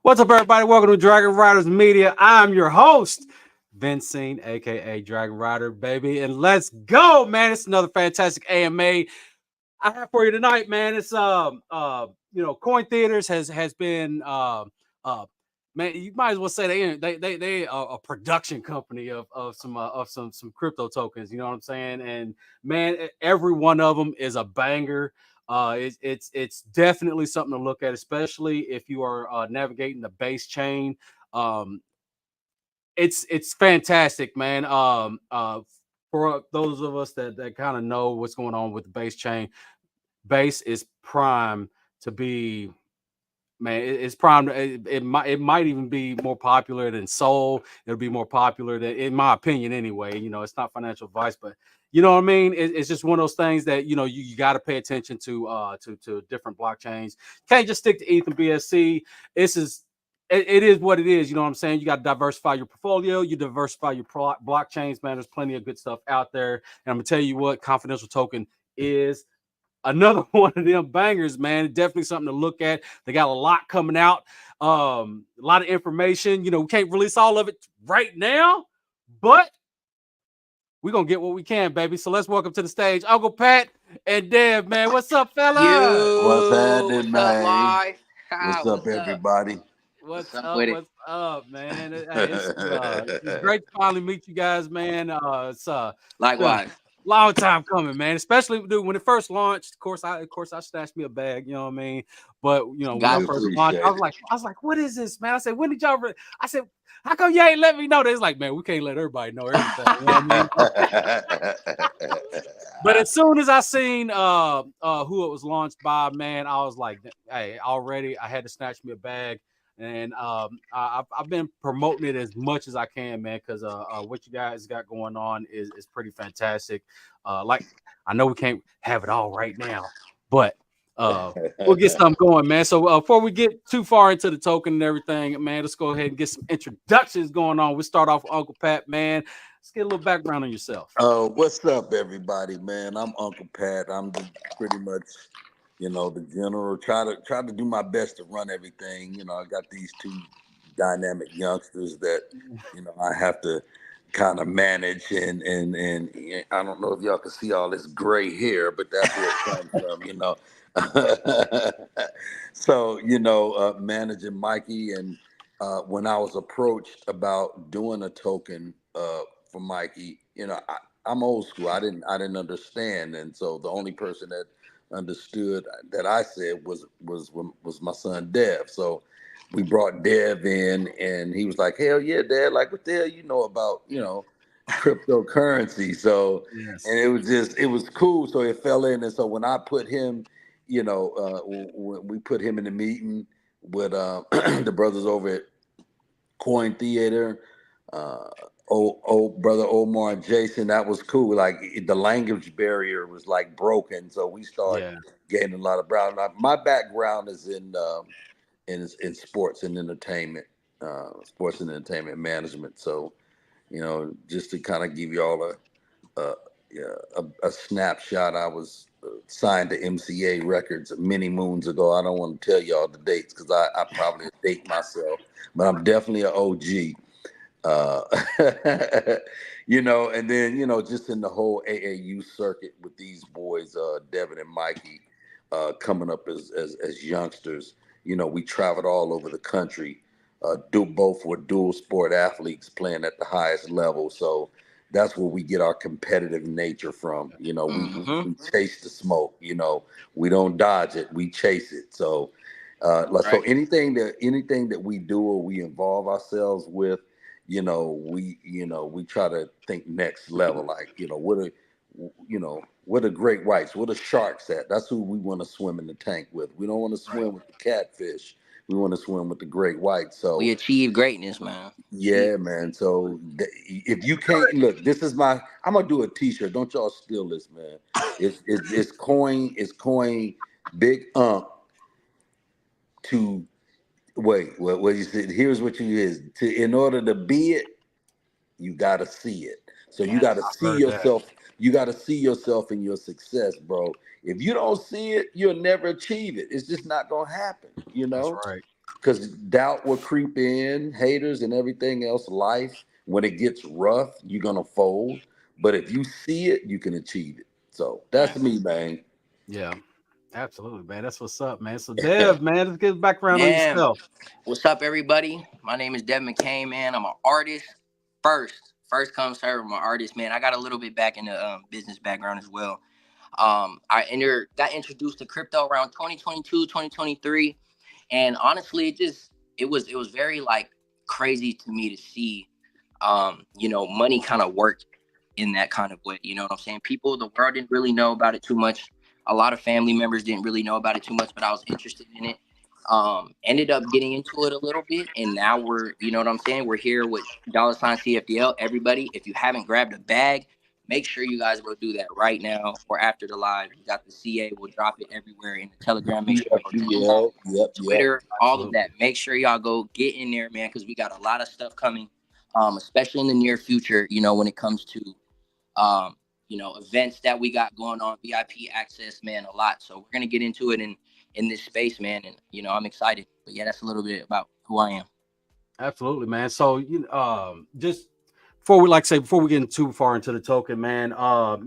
What's up, everybody? Welcome to Dragonryders Media. I'm your host, Vincent, aka Dragon Rider, baby. And let's go, man. It's another fantastic AMA I have for you tonight, man. It's Coin Theaters has been man, you might as well say they are a production company of some crypto tokens. You know what I'm saying? And man, every one of them is a banger. It's definitely something to look at, especially if you are navigating the base chain. Um, it's fantastic, man. For those of us that kind of know what's going on with the base chain, base is prime to be, man, it's prime. It might even be more popular than Soul. It'll be more popular than, in my opinion, anyway. It's not financial advice, but you know what I mean. It's just one of those things that you got to pay attention to different blockchains. Can't just stick to ETH and BSC. This is it is what it is. You know what I'm saying? You got to diversify your portfolio. You diversify your blockchains, man. There's plenty of good stuff out there, and I'm gonna tell you what, confidential token is another one of them bangers, man. Definitely something to look at. They got a lot coming out, a lot of information. We can't release all of it right now, but we're gonna get what we can, baby. So let's welcome to the stage Uncle Pat and Dev, man. What's up, fella? What's Yo, happening, what's up, man? live? What's up, What's up? everybody? What's What's up up? with it? What's up, man? Hey, it's great to finally meet you guys, man. It's been a Likewise. long time coming, man. Especially, dude, when it first launched. Of course, I snatched me a bag. You know what I mean? But when I We Got first to. launched, I appreciate was like, what is this, man? I said, when did y'all? I said, how come you ain't let me know? They was like, man, we can't let everybody know everything. You know what I mean? it. But as soon as I seen who it was launched by, man, I was like, hey, already I had to snatch me a bag. And I've been promoting it as much as I can, man, because what you guys got going on is pretty fantastic. Like, I know we can't have it all right now, but we'll get something going, man. So before we get too far into the token and everything, man, let's go ahead and get some introductions going on. We'll start off with Uncle Pat, man. Let's get a little background on yourself. What's up, everybody, man? I'm Uncle Pat. Pretty much, the general. Try to do my best to run everything. I got these two dynamic youngsters that, I have to kind of manage and I don't know if y'all can see all this gray hair, but that's where it comes from. So, managing Mikey and when I was approached about doing a token for Mikey, I'm old school. I didn't understand, and so the only person that understood that I said was my son Dev. So we brought Dev in, and he was like, "Hell yeah, Dad! Like, what the hell you know about cryptocurrency?" So, Yes. and it was cool. So it fell in, and so when I put him, when we put him in the meeting with the brothers over at Coin Theater, uh, old brother Omar and Jason, that was cool. Like the language barrier was like broken, so we started Yeah. getting a lot of brown. My background is in sports and entertainment management. So just to kind of give y'all a yeah, a snapshot. I was signed to MCA Records many moons ago. I don't want to tell y'all the dates because I probably date myself, but I'm definitely an OG. Uh, and then just in the whole AAU circuit with these boys, Devin and Mikey, coming up as youngsters. We traveled all over the country. Do both were dual sport athletes playing at the highest level, so that's where we get our competitive nature from. Mm-hmm. We chase the smoke. We don't dodge it, we chase it. So so Right. anything that we do or we involve ourselves with, we try to think next level. Like, what are great whites, what are sharks at? That's who we want to swim in the tank with. We don't want to swim with the catfish. We want to swim with the great whites. We So achieve greatness, man. yeah, man. So if you can't look, this is my. I'm gonna do a T-shirt. Don't y'all steal this, man. It's coin. It's coin. Big to wait. What you said? Here's what you is to. In order to be it, you gotta see it. So you Yes. gotta I've see heard that. yourself. You gotta see yourself in your success, bro. If you don't see it, you'll never achieve it. It's just not gonna happen. That's right. because doubt will creep in, haters and everything else. Life, when it gets rough, you're gonna fold. But if you see it, you can achieve it. So that's Man. me, man. Yeah, absolutely, man. That's what's up, man. So Dev, man, let's get back around on Man, yourself. what's up, everybody? My name is Dev McCain, man. I'm an artist. First come serve. I'm an artist, man. I got a little bit back in the business background as well. Got introduced to crypto around 2022, 2023, and honestly, it was very like crazy to me to see, money kind of work in that kind of way. You know what I'm saying? People, the world didn't really know about it too much. A lot of family members didn't really know about it too much, but I was interested in it. Ended up getting into it a little bit, and now you know what I'm saying? We're here with $ CFDL. Everybody, if you haven't grabbed a bag, make sure you guys go do that right now or after the live. You got the CA, we'll drop it everywhere in the Telegram. Make sure you go check it out. CFDL. Yep. Twitter, all of Absolutely. that. Make sure y'all go get in there, man, because we got a lot of stuff coming, especially in the near future, when it comes to events that we got going on, VIP access, man, a lot. So we're gonna get into it in this space, man, and I'm excited. But yeah, that's a little bit about who I am. Absolutely, man. So just before we before we get too far into the token, man, I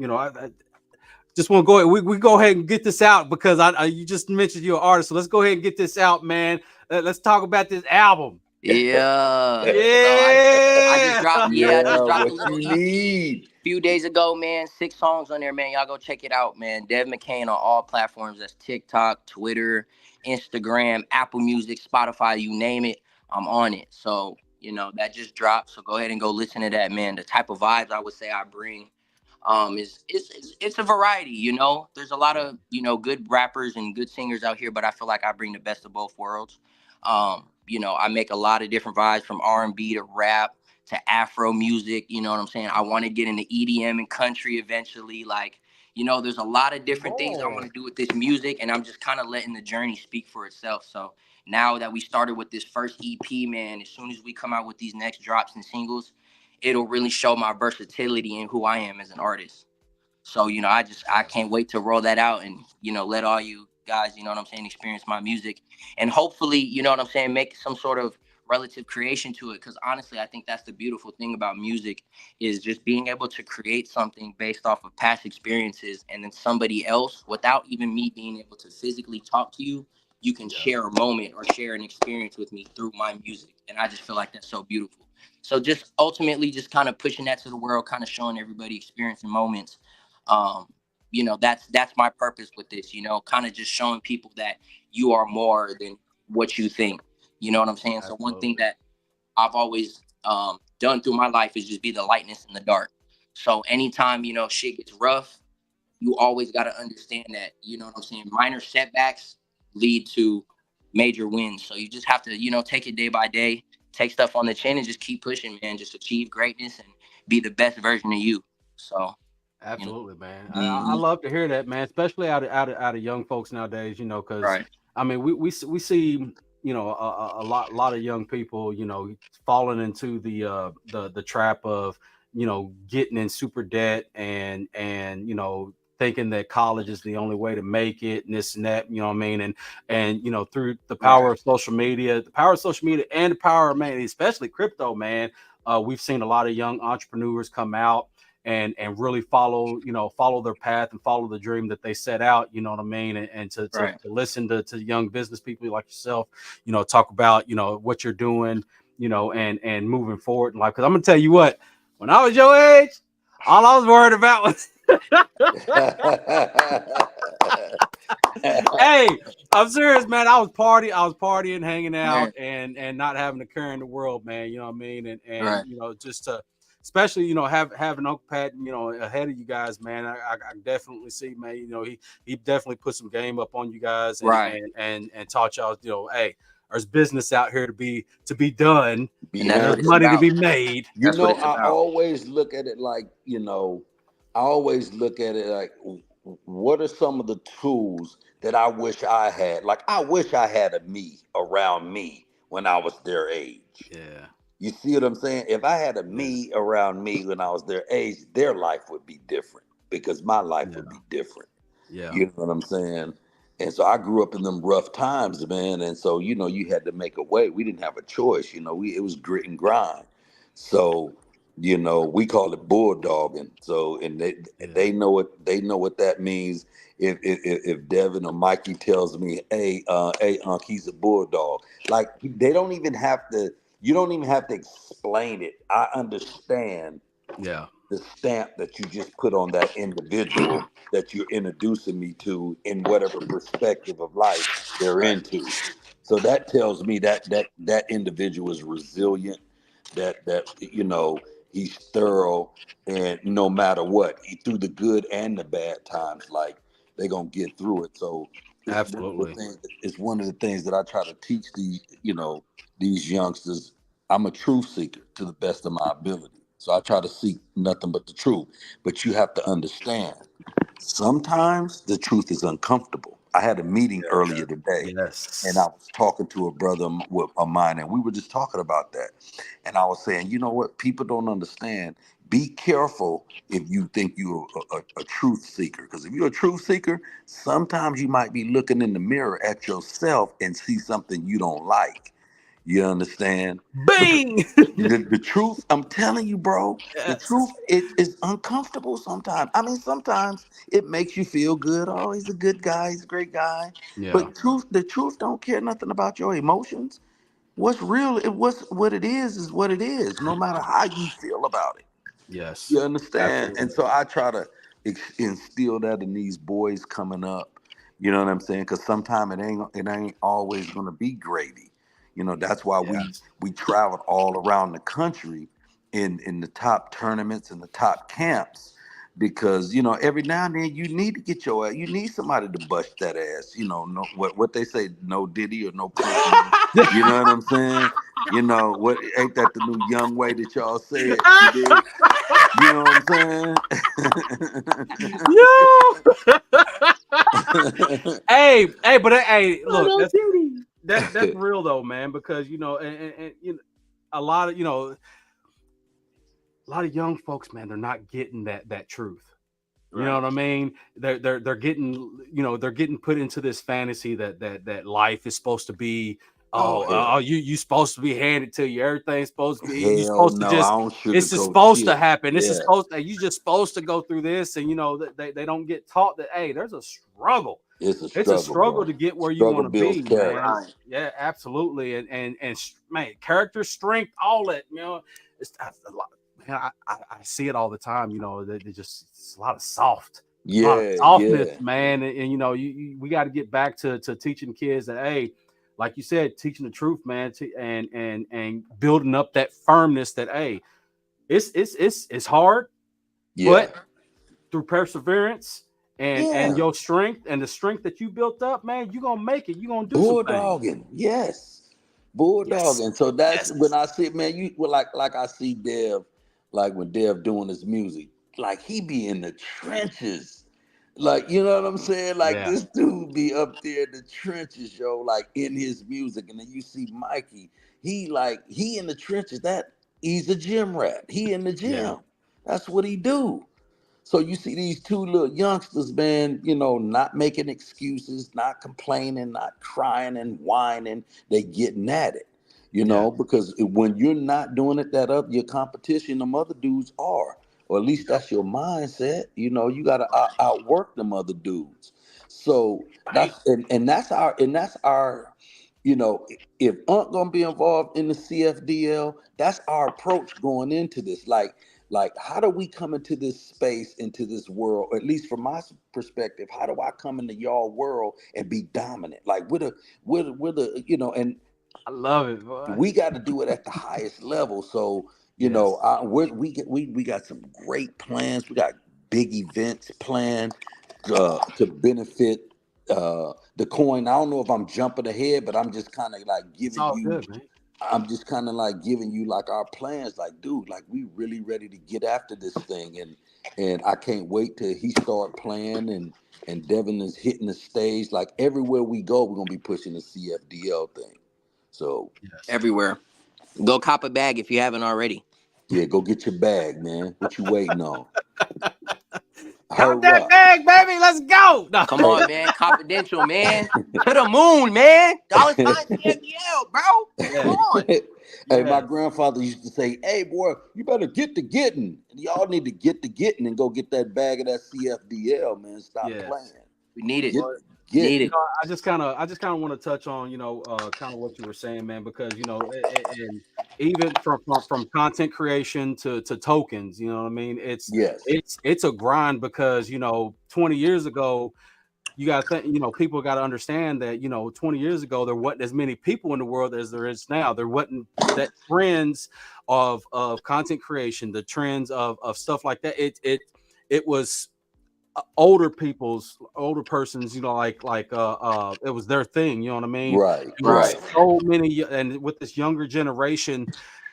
just want to go ahead. We go ahead and get this out because you just mentioned you're an artist, so let's go ahead and get this out, man. Let's talk about this album. Yeah. So I just Yeah. dropped I just Yeah, dropped a what little you EP need. few days ago, man. 6 songs on there, man. Y'all go check it out, man. Dev McCain on all platforms. That's TikTok, Twitter, Instagram, Apple Music, Spotify, you name it. I'm on it. So, that just dropped. So go ahead and go listen to that, man. The type of vibes I would say I bring is it's a variety. There's a lot of good rappers and good singers out here, but I feel like I bring the best of both worlds. I make a lot of different vibes from R&B to rap to Afro music. You know what I'm saying? I want to get into EDM and country eventually. Like, there's a lot of different things I want to do with this music, and I'm just kind of letting the journey speak for itself. So now that we started with this first EP, man, as soon as we come out with these next drops and singles, it'll really show my versatility and who I am as an artist. So, I can't wait to roll that out and, let all you guys, you know what I'm saying, experience my music and hopefully, you know what I'm saying, make some sort of relative creation to it. Cause honestly, I think that's the beautiful thing about music is just being able to create something based off of past experiences and then somebody else without even me being able to physically talk to you, you can share a moment or share an experience with me through my music. And I just feel like that's so beautiful. So just ultimately just kind of pushing that to the world, kind of showing everybody experiencing moments. um that's my purpose with this, kind of just showing people that you are more than what you think. You know what I'm saying? So one thing Absolutely. that I've always done through my life is just be the lightness in the dark. So anytime shit gets rough, you always got to understand that, you know what I'm saying, minor setbacks lead to major wins. So you just have to take it day by day, take stuff on the chin and just keep pushing, man. Just achieve greatness and be the best version of you. So you know Absolutely, man. I mhm. love to hear that, man. Especially out of young folks nowadays, because Right. I mean we see a lot of young people falling into the trap of getting in super debt and thinking that college is the only way to make it and this and that, you know what I mean, and through the power Right. of social media, and the power of, man, especially crypto, man. We've seen a lot of young entrepreneurs come out and really follow their path and follow the dream that they set out, you know what I mean, and to Right. listen to young business people like yourself, talk about what you're doing, and moving forward in life. Because I'm gonna tell you what, when I was your age, all I was worried about was hey, I'm serious, man. I was partying, hanging out, Man. and not having a care in the world, man. You know what I mean? And Right. just to, especially having Uncle Pat, ahead of you guys, man. I definitely see, man. He definitely put some game up on you guys, and Right. and and taught y'all, hey, there's business out here to be done, And and that's Yeah. there's what it's money to about. be made. You That's what know, it's I about. always look at it like, I always look at it like, what are some of the tools that I wish I had? Like, I wish I had a me around me when I was their age. Yeah, You see what I'm saying? If I had a yeah, me around me when I was their age, their life would be different because my life yeah, would be different. yeah. You know what I'm saying? And so I grew up in them rough times, man. And so, you had to make a way. We didn't have a choice. It was grit and grind. So, we call it bulldogging. So, and Yeah. they know what that means. If Devin or Mikey tells me, hey, Unc, he's a bulldog. Like they don't even have to. You don't even have to explain it. I understand Yeah. the stamp that you just put on that individual that you're introducing me to in whatever perspective of life they're Right. into. So that tells me that individual is resilient, that he's thorough, and no matter what, through the good and the bad times, like they're gonna get through it. So Absolutely. it's one of the things that I try to teach these youngsters. I'm a truth seeker to the best of my ability. So I try to seek nothing but the truth. But you have to understand, sometimes the truth is uncomfortable. I had a meeting earlier today, and I Yes. was talking to a brother of mine, and we were just talking about that. And I was saying, you know what? People don't understand. Be careful if you think you're a truth seeker. Because if you're a truth seeker, sometimes you might be looking in the mirror at yourself and see something you don't like. You understand? Because Bing. the truth, I'm telling you, bro, the truth, Yes. it is uncomfortable sometimes. I mean, sometimes it makes you feel good. Oh, he's a good guy, he's a great guy. Yeah. But the truth don't care nothing about your emotions. What's real, what it is what it is, no matter how you feel about it. Yes. You understand? And Absolutely. so I try to instill that in these boys coming up. You know what I'm saying? Because sometimes it ain't always gonna be gravy. That's why we Yes. we traveled all around the country in the top tournaments and the top camps. Because every now and then you need to get your ass. You need somebody to bust that ass. No, what they say, no Diddy or no Prince money. You know what I'm saying? What ain't that the new young way that y'all say it? You dig? You know what Yo. I'm Hey, but hey, Oh, look, no duty. that's saying? real though, man. Because and a lot of a lot of young folks, man, they're not getting that truth. You know Right. what I mean? They're getting they're getting put into this fantasy that life is supposed to be. Oh Oh, hell, you supposed to be handed to you. Everything's supposed to be. You hell supposed to no! I just. don't It's just sugarcoat supposed to shit. happen. This is Yeah, supposed. You just supposed to go through this, and they don't get taught that. Hey, there's a struggle. it's a It's a struggle, struggle bro. to get where you Struggle want to builds be, man. character. Right. Yeah, absolutely. Man, character, strength, all that. It's a lot. Man, I see it all the time. They just it's a lot of Yeah, softness, yeah, man. And we got to get back to teaching kids that, hey, like you said, teaching the truth, man, and building up that firmness that, hey, it's hard, yeah, but through perseverance and yeah. your strength and the strength that you built up, man, you're gonna make it. You're gonna do some things. Bulldogging, yes, Yes. bulldogging. So that's when Yes. I see, man, you well, like I see Dev, like when Dev doing his music, like he be in the trenches, like you know what I'm saying. Like Yeah. this dude be up there in the trenches, yo, like in his music, and then you see Mikey, he in the trenches. That he's a gym rat. He in the Yeah. gym. That's what he do. So you see these two little youngsters, man, not making excuses, not complaining, not crying and whining. They getting at it, Yeah. because when you're not doing it, that other your competition, them other dudes are, or at least Yeah. that's your mindset. You got to outwork them other dudes. So Bang. that's our, you know, if Unc gonna be involved in the CFDL, that's our approach going into this. Like how do we come into this space, into this world, or at least from my perspective, how do I come into y'all world and be dominant, like with the and I love it, boy. we got to do it at the highest level. So Yes. we got some great plans. We got big events planned to benefit the coin. I don't know if I'm jumping ahead, but I'm just kind of like It's giving all you good, man. I'm just kind of like giving you like our plans, like, dude, like we really ready to get after this thing, and I can't wait till he start playing, and Devin is hitting the stage. Like everywhere we go, we're gonna be pushing the CFDL thing. So Yes. Everywhere. Go cop a bag if you haven't already. yeah, go get your bag, man. What you waiting on? Count that Hurrah. bag, baby. Let's go. No. Come Hey, on, man. Confidential, man. To the moon, man. Dollar sign CFDL, bro. Come Yeah. on. hey, my Yeah. grandfather used to say, hey, boy, you better get to getting. Y'all need to get to getting and go get that bag of that CFDL, man. Stop playing. Yes. We need it. Get Well, Need getting. it. I just kind of want to touch on, kind of what you were saying, man, because and even from content creation to tokens, you know what I mean? Yes. It's a grind because 20 years ago, you got to think, people got to understand that 20 years ago there wasn't as many people in the world as there is now. There wasn't that trends of content creation, the trends of stuff like that. It was older persons, it was their thing, you know what I mean? Right. And Right. Right. there's so many, and with this younger generation,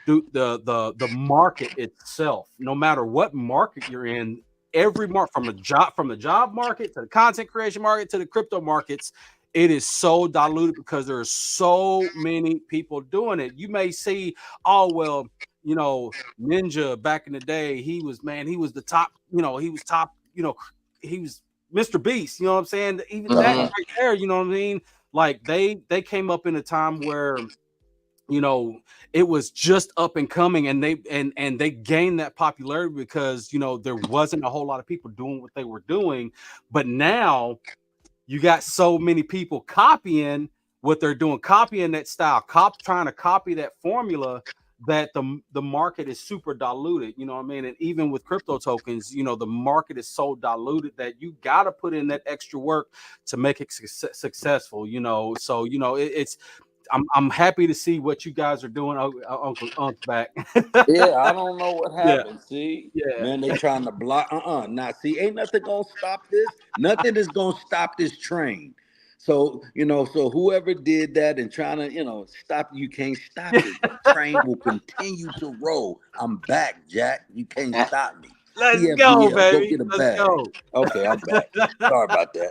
the market itself, no matter what market you're in, every from the job market to the content creation market to the crypto markets, it is so diluted because there are so many people doing it. You may see, oh well, Ninja back in the day, he was the top, he was top, he was Mr. Beast, you know what I'm saying? Even that Mm-hmm. Uh-huh. right there, you know what I mean? Like they came up in a time where you know it was just up and coming, and they gained that popularity because there wasn't a whole lot of people doing what they were doing. But now you got so many people copying what they're doing, copying that style, trying to copy that formula, that the market is super diluted. You know what I mean? And even with crypto tokens, the market is so diluted that you got to put in that extra work to make it successful. So it's I'm happy to see what you guys are doing, Uncle Unc back. Yeah, I don't know what Yeah, happened. See, yeah. man, they trying to block. Now, see, ain't nothing gonna stop this. Nothing is gonna stop this train. So, so whoever did that and trying to, stop, you can't stop it. The train will continue to roll. I'm back, Jack. You can't stop me. Let's go, CFDL, go baby. get a Let's bag. go. Okay, I'm back. Sorry about So,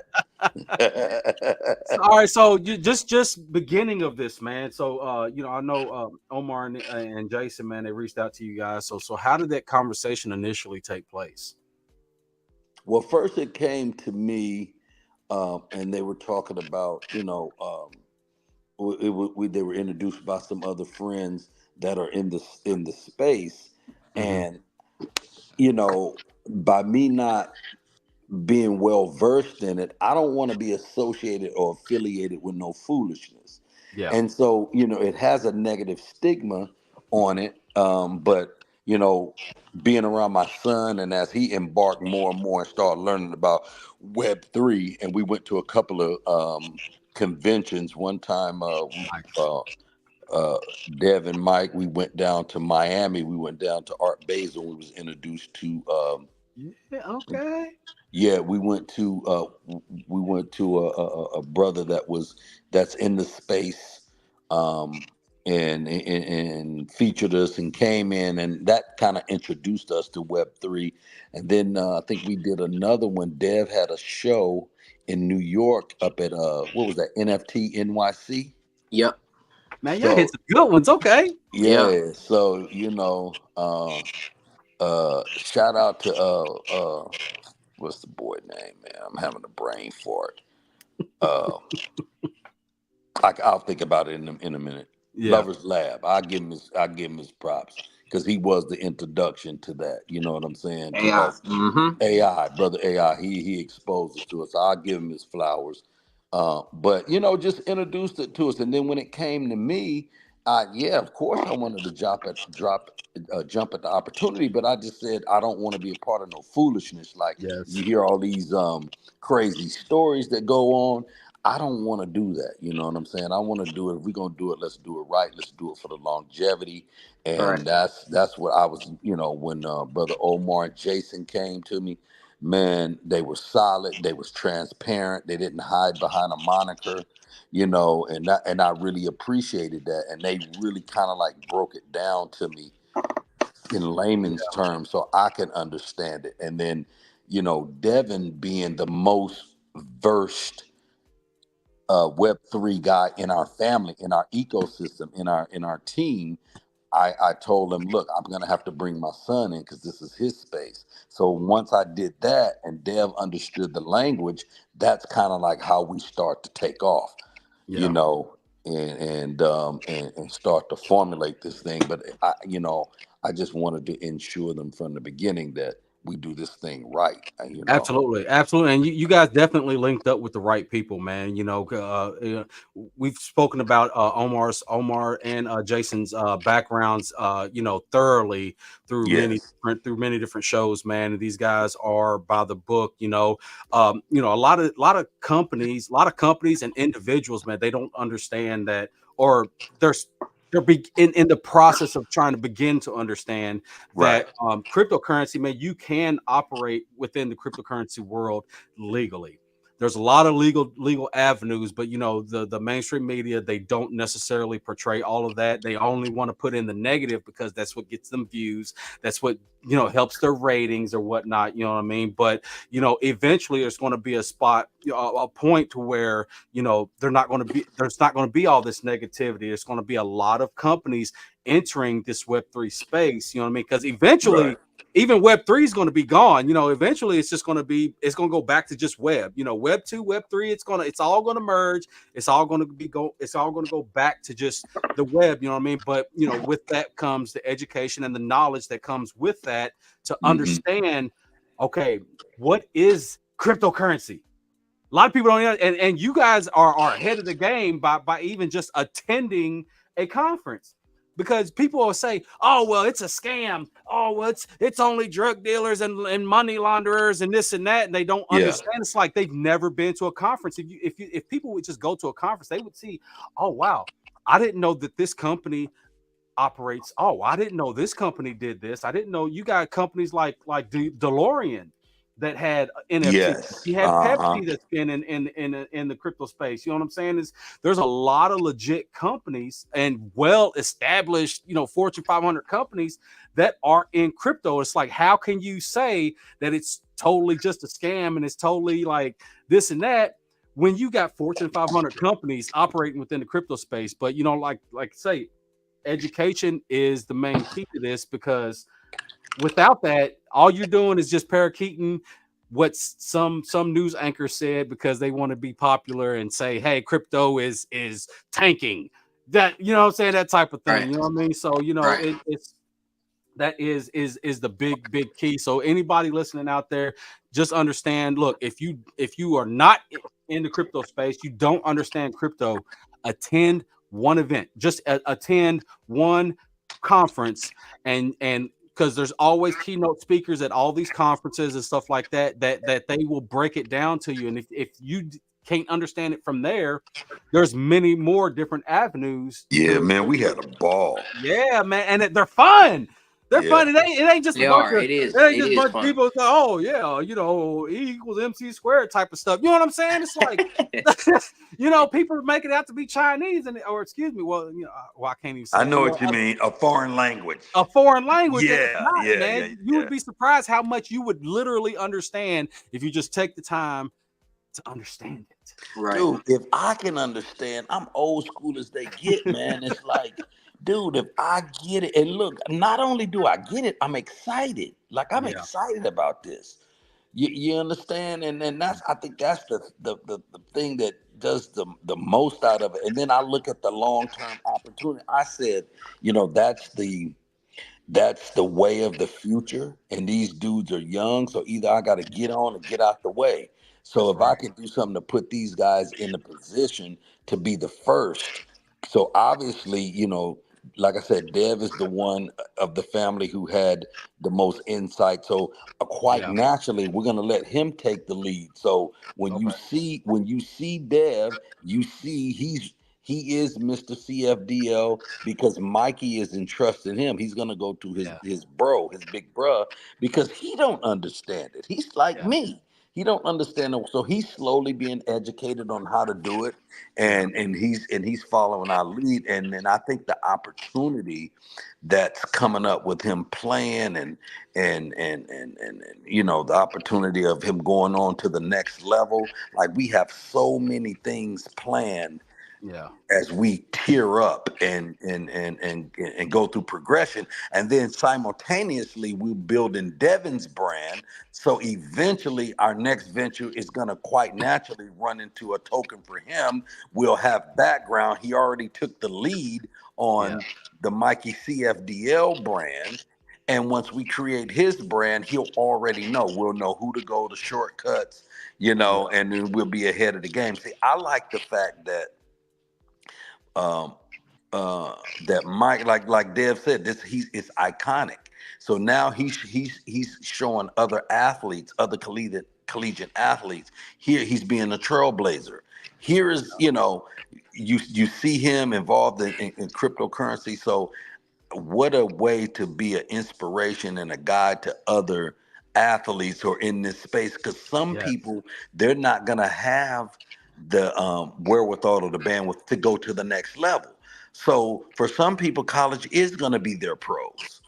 that. all right, so you just beginning of this, man. So I know Omar and Jason, man, they reached out to you guys. So how did that conversation initially take place? Well, first it came to me, and they were talking about, they were introduced by some other friends that are in the space, Hmm. and by me not being well versed in it, I don't want to be associated or affiliated with no foolishness. Yeah. And so, it has a negative stigma on it. But, being around my son, and as he embarked more and more and started learning about Web3, and we went to a couple of conventions. One time, uh, uh, Dev and Mike, we went down to Miami. We went down to Art Basel. We was introduced to Yeah. Okay. yeah, we went to a brother that's in the space, um, and featured us and came in, and that kind of introduced us to Web3. And then I think we did another one. Dev had a show in New York up at what was that, NFT NYC? Yep. Man, y'all hit So some good ones. Okay. Yeah. yeah, so shout out to what's the boy name, man? I'm having a brain fart. Uh, I'll think about it in a minute. Yeah. Lover's Lab. I give him his props because he was the introduction to that. You know what I'm saying? To AI. us, Mm-hmm. AI, brother AI. He exposed us to us. I'll give him his flowers. But just introduced it to us, and then when it came to me, yeah, of course I wanted to jump at the opportunity, but I just said I don't want to be a part of no foolishness. Like Yes. you hear all these crazy stories that go on. I don't want to do that. You know what I'm saying? I want to do it. If we're gonna do it, let's do it right. Let's do it for the longevity. And Correct. that's what I was. When brother Omar and Jason came to me, man, they were solid. They was transparent. They didn't hide behind a moniker. And I really appreciated that. And they really kind of like broke it down to me in layman's terms so I can understand it. And then, Devin being the most versed Web3 guy in our family, in our ecosystem, in our team. I told him, look, I'm gonna have to bring my son in because this is his space. So once I did that and Dev understood the language, that's kind of like how we start to take off, you Yeah. know, and start to formulate this thing. But I just wanted to ensure them from the beginning that we do this thing right, Absolutely, absolutely, and you guys definitely linked up with the right people, man. We've spoken about Omar and Jason's backgrounds, thoroughly Yes. through many different shows, man. And these guys are by the book. A lot of companies and individuals, man. They don't understand that, or there's in the process of trying to begin to understand Right. that cryptocurrency, man, you can operate within the cryptocurrency world legally. There's a lot of legal avenues, but the mainstream media, they don't necessarily portray all of that. They only want to put in the negative because that's what gets them views. That's what helps their ratings or whatnot. You know what I mean? But eventually there's going to be a spot, a point to where there's not going to be all this negativity. There's going to be a lot of companies entering this Web3 space, you know what I mean? Because Right. eventually, even Web3 is going to be gone. Eventually it's going to go back to just web. Web2, Web3, it's all going to merge. It's all going to go back to just the web, you know what I mean? But with that comes the education and the knowledge that comes with that to Hmm. understand, okay, what is cryptocurrency? A lot of people don't know, and you guys are ahead of the game by even just attending a conference, because people will say, "Oh, well, it's a scam. Oh, well, it's only drug dealers and money launderers and this and that," and they don't Yeah. understand. It's like they've never been to a conference. If people would just go to a conference, they would see, "Oh, wow, I didn't know that this company operates. Oh, I didn't know this company did this. I didn't know you got companies like DeLorean that had NFT. Yes. You had Uh-huh. Pepsi that's been in the crypto space. You know what I'm saying? There's a lot of legit companies and well established, Fortune 500 companies that are in crypto. It's like, how can you say that it's totally just a scam and it's totally like this and that when you got Fortune 500 companies operating within the crypto space? But like say, education is the main key to this, because without that, all you're doing is just parakeeting what some news anchor said because they want to be popular and say, "Hey, crypto is tanking." That what I'm saying, that type of thing. Right. You know what I mean? So Right. it's that is the big key. So anybody listening out there, just understand. Look, if you are not in the crypto space, you don't understand crypto. Attend one event. Just attend one conference, and because there's always keynote speakers at all these conferences and stuff like that they will break it down to you. And if you can't understand it from there, there's many more different avenues Yeah, to man, we had a ball. yeah, man, and they're fun. They're Yeah. fun. It ain't just a They bunch are. of It is. it ain't It just a is bunch of fun. people say, "Oh yeah, E equals MC squared" type of stuff. You know what I'm saying? It's like, people make it out to be Chinese or excuse me, well, I can't even I say it. know what you mean. A foreign language. A foreign language, and it's Yeah, not, yeah, man. yeah, You yeah. would be surprised how much you would literally understand if you just take the time to understand it. Right. Dude, if I can understand, I'm old school as they get, man. It's like, dude, if I get it, and look, not only do I get it, I'm excited. Like I'm Yeah, excited about this. You understand? And that's I think that's the thing that does the most out of it. And then I look at the long term opportunity. I said, that's the way of the future. And these dudes are young. So either I got to get on or get out the way. So that's if I right. can do something to put these guys in a position to be the first. So obviously, like I said, Dev is the one of the family who had the most insight. So quite Yeah. naturally, we're gonna let him take the lead. So Okay. when you see Dev, you see he is Mr. CFDL because Mikey is entrusting him. He's gonna go to his Yeah. his bro, his big bruh, because he don't understand it. He's like Yeah. me. He don't understand it. So he's slowly being educated on how to do it, Yeah. and he's following our lead. And then I think the opportunity that's coming up with him playing and the opportunity of him going on to the next level. Like we have so many things planned Yeah. as we tier up and go through progression, and then simultaneously we building Devin's brand. So eventually our next venture is going to quite naturally run into a token for him. We'll have background. He already took the lead Yeah. on the Mikey CFDL brand, and once we create his brand, he'll already know. We'll know who to go to shortcuts, Yeah. and then we'll be ahead of the game. See, I like the fact that um, that Mike, like Dev said, this he's it's iconic. So now he's showing other athletes, other collegiate athletes. Here he's being a trailblazer. Here is, you see him involved in cryptocurrency. So what a way to be an inspiration and a guide to other athletes who are in this space, because some Yes. people, they're not going to have the wherewithal or the bandwidth to go to the next level. So for some people, college is going to be their pros.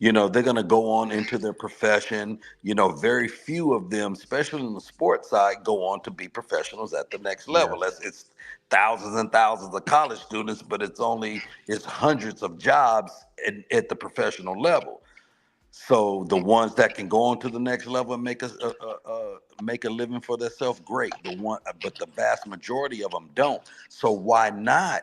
They're going to go on into their profession. Very few of them, especially in the sports side, go on to be professionals at the next Yes. level. It's thousands and thousands of college students, but it's hundreds of jobs at the professional level. So the ones that can go on to the next level and make a living for themselves, great. But the vast majority of them don't. So why not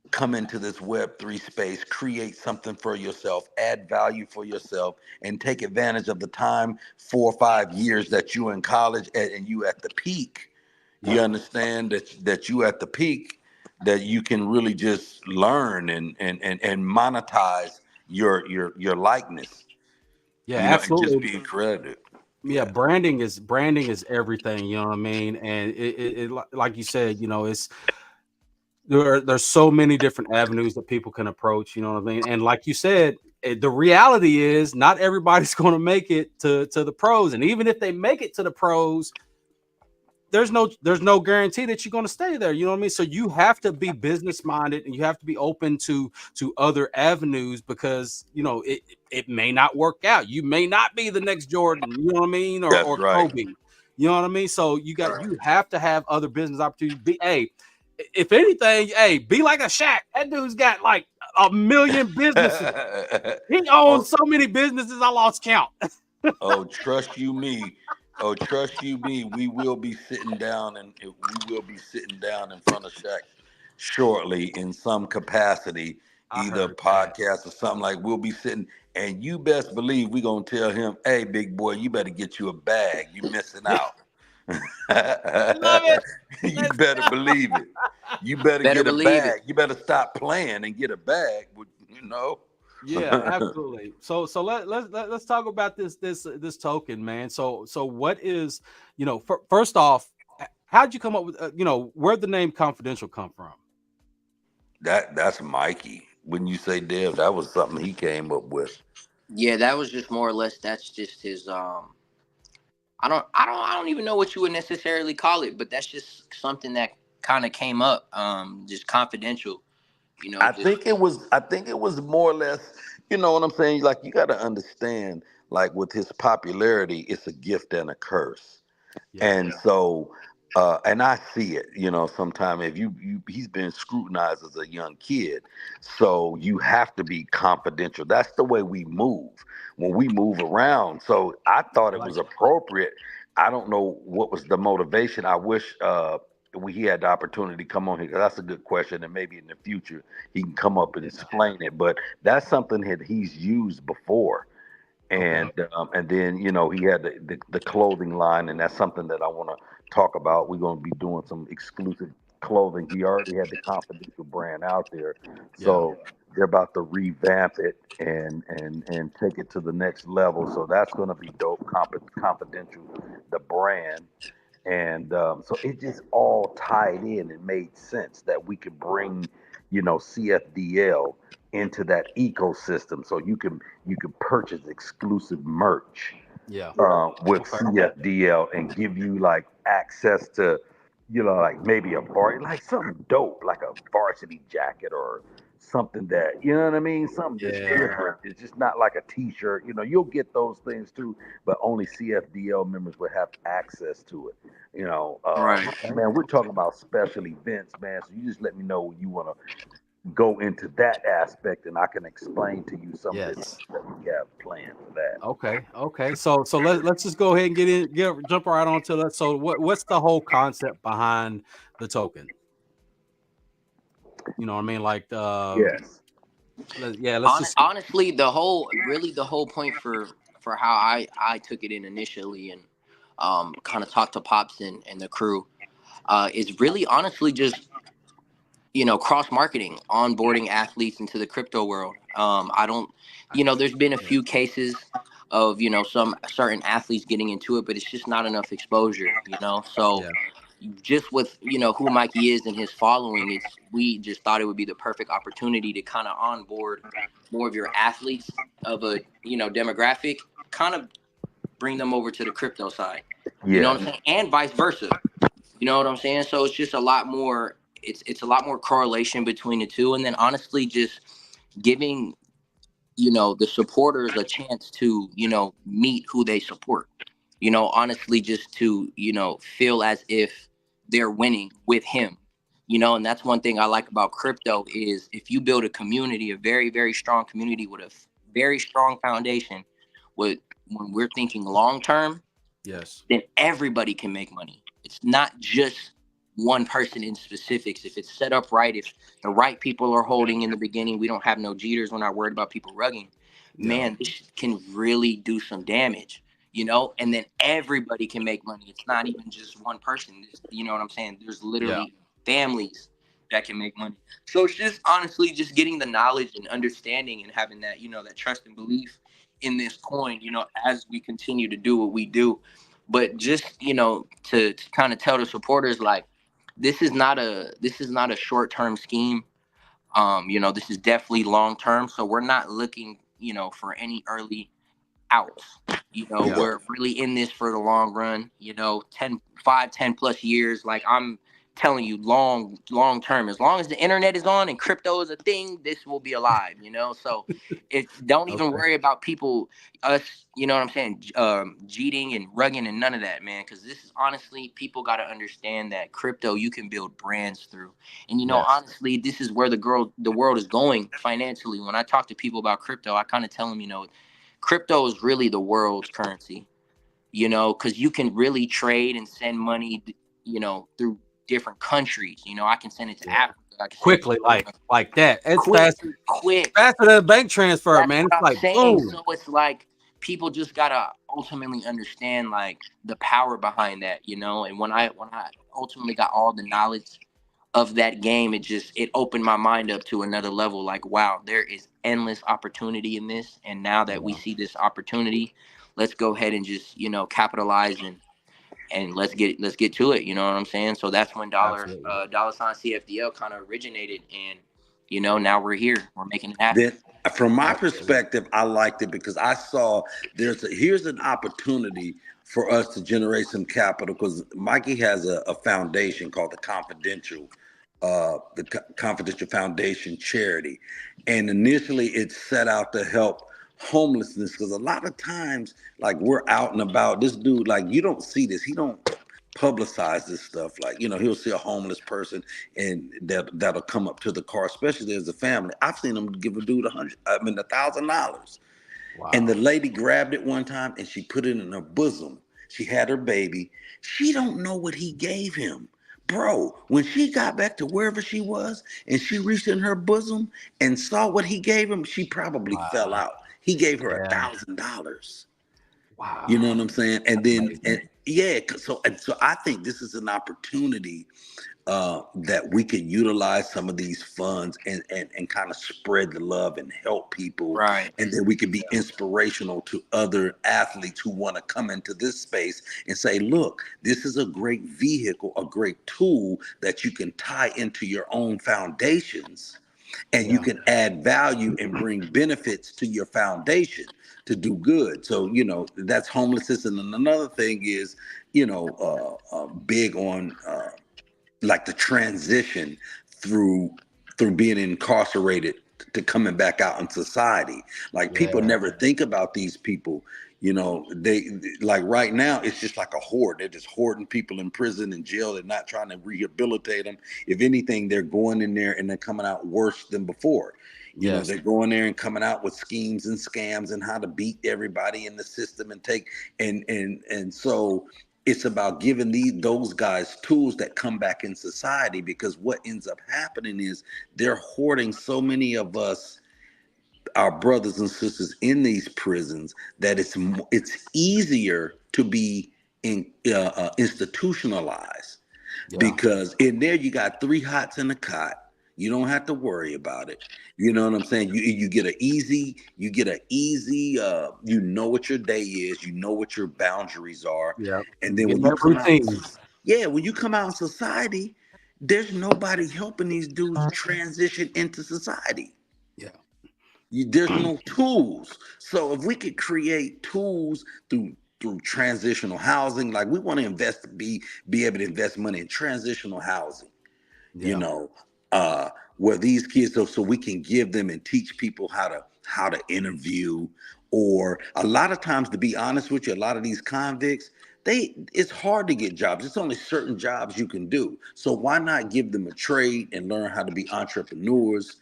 come into this Web3 space, create something for yourself, add value for yourself, and take advantage of the time, 4 or 5 years that you in college and you at the peak. You understand that you at the peak, that you can really just learn and monetize your likeness, Yeah, and just absolutely. be credited. Yeah, Yeah. branding is everything, you know what I mean? And like you said, it's there's so many different avenues that people can approach, you know what I mean? And like you said, the reality is not everybody's going to make it to the pros, and even if they make it to the pros, there's no guarantee that you're going to stay there, you know what I mean? So you have to be business minded, and you have to be open to other avenues, because it may not work out. You may not be the next Jordan, you know what I mean, or That's or right. Kobe, you know what I mean? So you have to have other business opportunities. If anything, hey, be like a Shaq. That dude's got like a million businesses. He owns Oh, so many businesses, I lost count. oh, trust you me. Oh, trust you me. We will be sitting down, and we will be sitting down in front of Shaq shortly in some capacity, I either heard that. podcast or something. Like, we'll be sitting, and you best believe we gonna tell him, "Hey, big boy, you better get you a bag. You missing out." I love it. You Let's better go. believe it. You better Better get a believe it. bag. You better stop playing and get a bag. You know. Yeah, absolutely. So let's talk about this token, man. So what is, first off, how'd you come up with, where'd the name Confidential come from? That's Mikey. When you say Dev, that was something he came up with. Yeah, that was just more or less. That's just his. I don't even know what you would necessarily call it, but that's just something that kind of came up. Just confidential. Just I think it was more or less, you know what I'm saying? Like, you gotta understand, like, with his popularity, it's a gift and a curse. Yeah, And so, and I see it, sometime if he's been scrutinized as a young kid. So you have to be confidential. That's the way we move when we move around. So I thought I it like was it. appropriate. I don't know what was the motivation. I wish he had the opportunity to come on here, 'cause that's a good question. And maybe in the future he can come up and Yeah. explain it. But that's something that he's used before. Okay. And then, he had the clothing line, and that's something that I want to talk about. We're going to be doing some exclusive clothing. He already had the confidential brand out there, Yeah. so they're about to revamp it and take it to the next level. So that's going to be dope. Confidential, the brand. And so it just all tied in and made sense that we could bring, CFDL into that ecosystem. So you can purchase exclusive merch Yeah. with Okay. CFDL and give you like access to, like maybe a like something dope, like a varsity jacket or something that, you know what I mean? Something that's Yeah. different. It's just not like a t-shirt. You'll get those things too, but only CFDL members would have access to it. Right. Okay. Man, we're talking about special events, man. So you just let me know when you want to go into that aspect, and I can explain to you some of the Yes. things that we have planned for that. Okay. Okay. So let's just go ahead and jump right onto that. So what's the whole concept behind the token? You know what I mean? Like Yes. yeah, let's just Honestly, the whole point for how I took it in initially and kind of talked to Pops and the crew is really honestly just cross marketing, onboarding athletes into the crypto world. I don't, there's been a few cases of some certain athletes getting into it, but it's just not enough exposure. So yeah. just with who Mikey is and his following, we just thought it would be the perfect opportunity to kind of onboard more of your athletes of a demographic, kind of bring them over to the crypto side. You know what Yes. I'm saying, and vice versa. You know what I'm saying? So it's just a lot more. It's a lot more correlation between the two, and then honestly, just giving the supporters a chance to meet who they support. Honestly, just to feel as if they're winning with him. And that's one thing I like about crypto is if you build a community, a very very strong community with a very strong foundation, with when we're thinking long term, Yes. then everybody can make money. It's not just one person in specifics. If it's set up right, if the right people are holding in the beginning, we don't have no jeeters. We're not worried about people rugging. Yeah. Man, this can really do some damage, and then everybody can make money. It's not even just one person. You know what I'm saying? There's Yeah. literally families that can make money. So it's just honestly just getting the knowledge and understanding and having that, that trust and belief in this coin, as we continue to do what we do, but just to kind of tell the supporters like this is not a short-term scheme. This is definitely long term, so we're not looking for any early outs. Yeah. We're really in this for the long run, 10 plus years. Like I'm telling you, long term, as long as the internet is on and crypto is a thing, this will be alive, so it don't even Okay. worry about people, us, you know what I'm saying, cheating and rugging and none of that, man, because this is honestly, people got to understand that crypto you can build brands through. And Yes. honestly, this is where the world is going financially. When I talk to people about crypto, I kind of tell them, crypto is really the world's currency, because you can really trade and send money, through different countries. I can send it to Yeah. Africa. I can send it Quickly, to like that. It's quick, faster, quick. faster than a bank transfer, That's man. what It's I'm like saying. boom. So it's like people just gotta ultimately understand like the power behind that, And when I ultimately got all the knowledge of that game, it opened my mind up to another level. Like, wow, there is endless opportunity in this. And now that we Yeah. see this opportunity, let's go ahead and just, capitalize and let's get to it. You know what I'm saying? So that's when Absolutely. dollar sign CFDL kind of originated, and now we're here. We're making it happen. Then, from my Absolutely. perspective, I liked it because I saw here's an opportunity for us to generate some capital because Mikey has a foundation called the Confidential Foundation Charity, and initially it's set out to help homelessness because a lot of times, like we're out and about, this dude, like you don't see this, he don't publicize this stuff. Like he'll see a homeless person and that'll come up to the car, especially as a family. I've seen them give a dude $1,000, and the Wow. lady grabbed it one time and she put it in her bosom. She had her baby. She don't know what he gave him. Bro, when she got back to wherever she was and she reached in her bosom and saw what he gave him, she probably fell Wow. out. He gave her a Yeah. thousand dollars. You know what Wow. I'm saying? And That's then, amazing. and yeah, so I think this is an opportunity that we could utilize some of these funds and kind of spread the love and help people, Right. and then we could be inspirational to other athletes who want to come into this space and say, look, this is a great vehicle, a great tool that you can tie into your own foundations, and you Yeah. can add value and bring benefits to your foundation to do good. So that's homelessness. And then another thing is big on like the transition through being incarcerated to coming back out in society. Like people Yeah. never think about these people. You know, they like right now it's just like a horde. They're just hoarding people in prison and jail. They're not trying to rehabilitate them. If anything, they're going in there and they're coming out worse than before. You know, Yes. they're going there and coming out with schemes and scams and how to beat everybody in the system and take and so it's about giving those guys tools that come back in society, because what ends up happening is they're hoarding so many of us, our brothers and sisters in these prisons, that it's easier to be institutionalized, Yeah. because in there you got 3 hots in a cot. You don't have to worry about it. You know what I'm saying? You get an easy, you know what your day is, you know what your boundaries are. Yeah. And You then get when you that come out, routine. yeah, when you come out in society, there's nobody helping these dudes transition into society. Yeah. There's no tools. So if we could create tools through transitional housing, like we want to be able to invest money in transitional housing, you Yeah. know, where these kids, so we can give them and teach people how to interview. Or a lot of times, to be honest with you, a lot of these convicts, it's hard to get jobs. It's only certain jobs you can do. So why not give them a trade and learn how to be entrepreneurs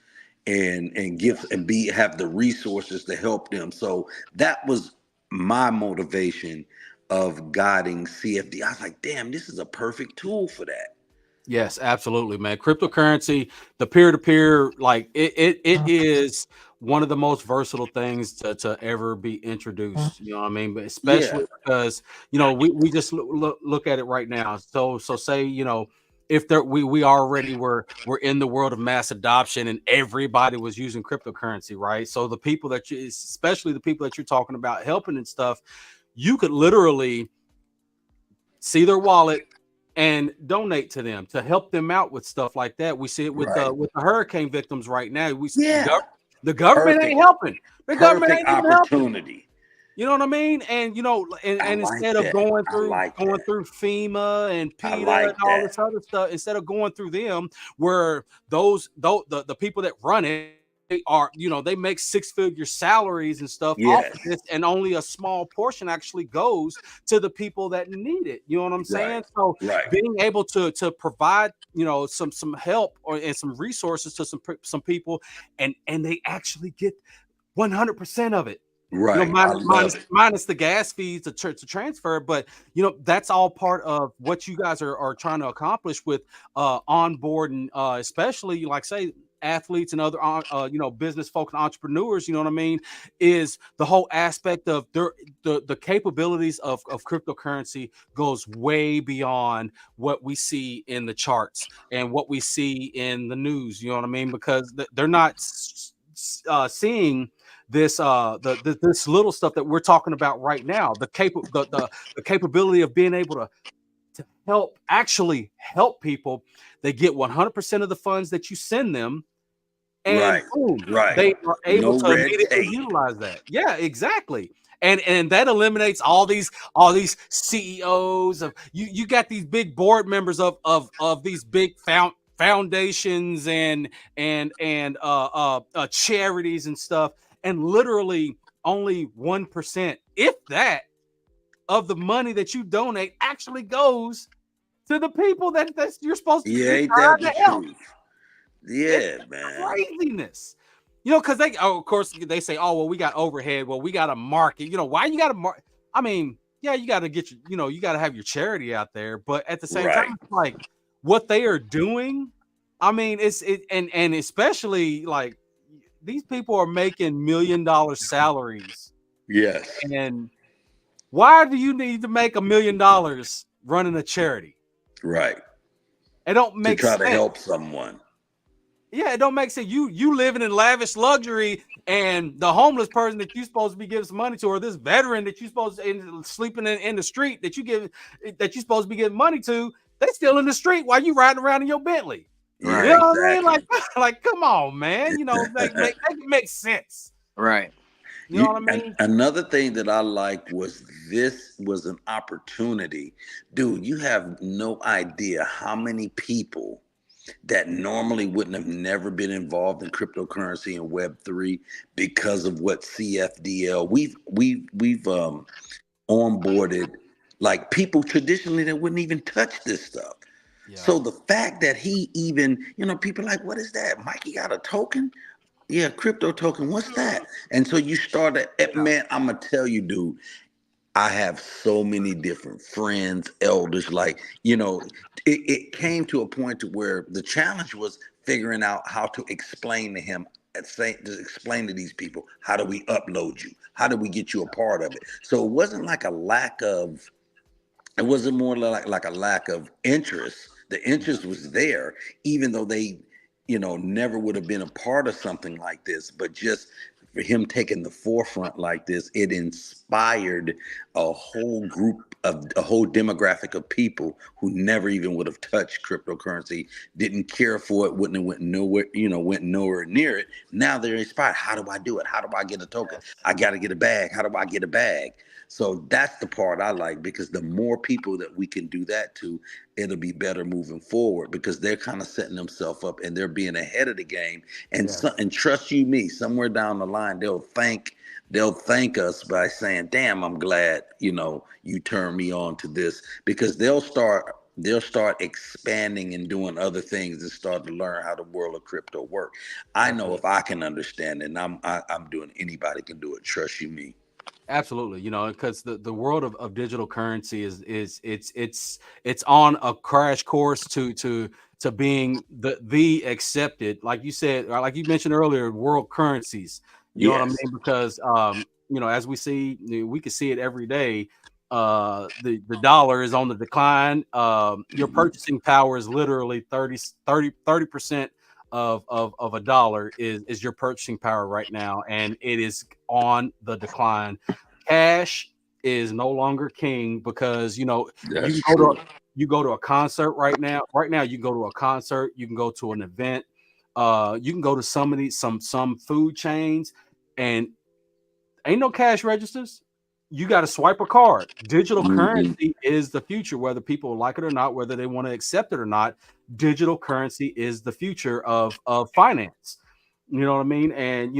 and give and have the resources to help them. So that was my motivation of guiding CFD. I was like, damn, this is a perfect tool for that. Yes, absolutely, man. Cryptocurrency, the peer-to-peer, like it is one of the most versatile things to ever be introduced. You know what I mean? But Yeah, especially because, we just look at it right now. So say, if there we already we're in the world of mass adoption and everybody was using cryptocurrency, right? So the people especially the people that you're talking about helping and stuff, you could literally see their wallet and donate to them to help them out with stuff like that. We see it right. with the hurricane victims right now. Yeah, The government ain't perfect, helping. The government perfect ain't even helping. opportunity. You know what I mean? And I and like instead of that. I like going that. through FEMA and I PETA and like all that. this other stuff, instead of going through them, where the people that run it, they are, they make 6-figure salaries and stuff off Yes, of this, and only a small portion actually goes to the people that need it. You know what I'm right, saying? So right, being able to provide, some help and some resources to some people, and they actually get 100% of it. right. I love it. Minus the gas fees to transfer, but that's all part of what you guys are trying to accomplish with onboard, and especially, like, say, athletes and other business folk and entrepreneurs. You know what I mean? Is the whole aspect of the capabilities of cryptocurrency goes way beyond what we see in the charts and what we see in the news. You know what I mean? Because they're not seeing this this little stuff that we're talking about right now, the capability of being able to actually help people. They get 100% of the funds that you send them, and Right, boom, right. they are able No to red immediately tape. utilize that. Yeah, exactly. And that eliminates all these CEOs of you got these big board members of these big foundations and charities and stuff, and literally only 1%, if that, of the money that you donate actually goes to the people that's you're supposed to Yeah, be ain't that trying the to help. truth? It's Yeah, man. craziness. Because of course, they say, oh, well, we got overhead. Well, we got to market. Why you got to market? I mean, yeah, you got to get you got to have your charity out there. But at the same time, Right. it's like what they are doing. I mean, and especially, like, these people are making $1 million salaries. Yes. And why do you need to make $1 million running a charity? Right. It don't To make try to sense. help someone. Yeah, it don't make sense. You living in lavish luxury, and the homeless person that you supposed to be giving some money to, or this veteran that you supposed to sleeping in the street that you supposed to be giving money to, they still in the street while you riding around in your Bentley. Yeah, You Right. know what I mean? exactly. Like come on, man. Make it make sense. Right. You know what I mean? Another thing that I liked was this was an opportunity. Dude, you have no idea how many people that normally wouldn't have never been involved in cryptocurrency and Web3 because of what CFDL. We've onboarded like people traditionally that wouldn't even touch this stuff. Yeah. So the fact that he even, people are like, what is that? Mikey got a token? Yeah, crypto token. What's that? And so you started, man, I'm gonna tell you, dude, I have so many different friends, elders, like, it came to a point to where the challenge was figuring out how to explain to him, to explain to these people, how do we upload you? How do we get you a part of it? So it wasn't like a lack of, it wasn't more like a lack of interest. The interest was there, even though they, never would have been a part of something like this. But just for him taking the forefront like this, it inspired a whole demographic of people who never even would have touched cryptocurrency, didn't care for it, wouldn't have went nowhere, went nowhere near it. Now they're inspired. How do I do it? How do I get a token? I got to get a bag. How do I get a bag? So that's the part I like, because the more people that we can do that to, it'll be better moving forward, because they're kind of setting themselves up and they're being ahead of the game. And Yeah. and trust you me, somewhere down the line they'll thank us by saying, "Damn, I'm glad you turned me on to this," because they'll start expanding and doing other things and start to learn how the world of crypto work. I know if I can understand it, and I'm doing it, anybody can do it. Trust you me. Absolutely, because the world of digital currency is it's on a crash course to being the accepted, like you said, or like you mentioned earlier, world currencies. You know what I Yes. mean? Because as we see, we can see it every day. The dollar is on the decline. Your purchasing power is literally 30% of a dollar is your purchasing power right now, and it is on the decline. Cash is no longer king, because you That's can go to true. you go to a concert right now. Right now, you can go to a concert, you can go to an event, you can go to some food chains, and ain't no cash registers. You got to swipe a card. Digital Hmm. currency is the future, whether people like it or not, whether they want to accept it or not. Digital currency is the future of finance. You know what I mean? And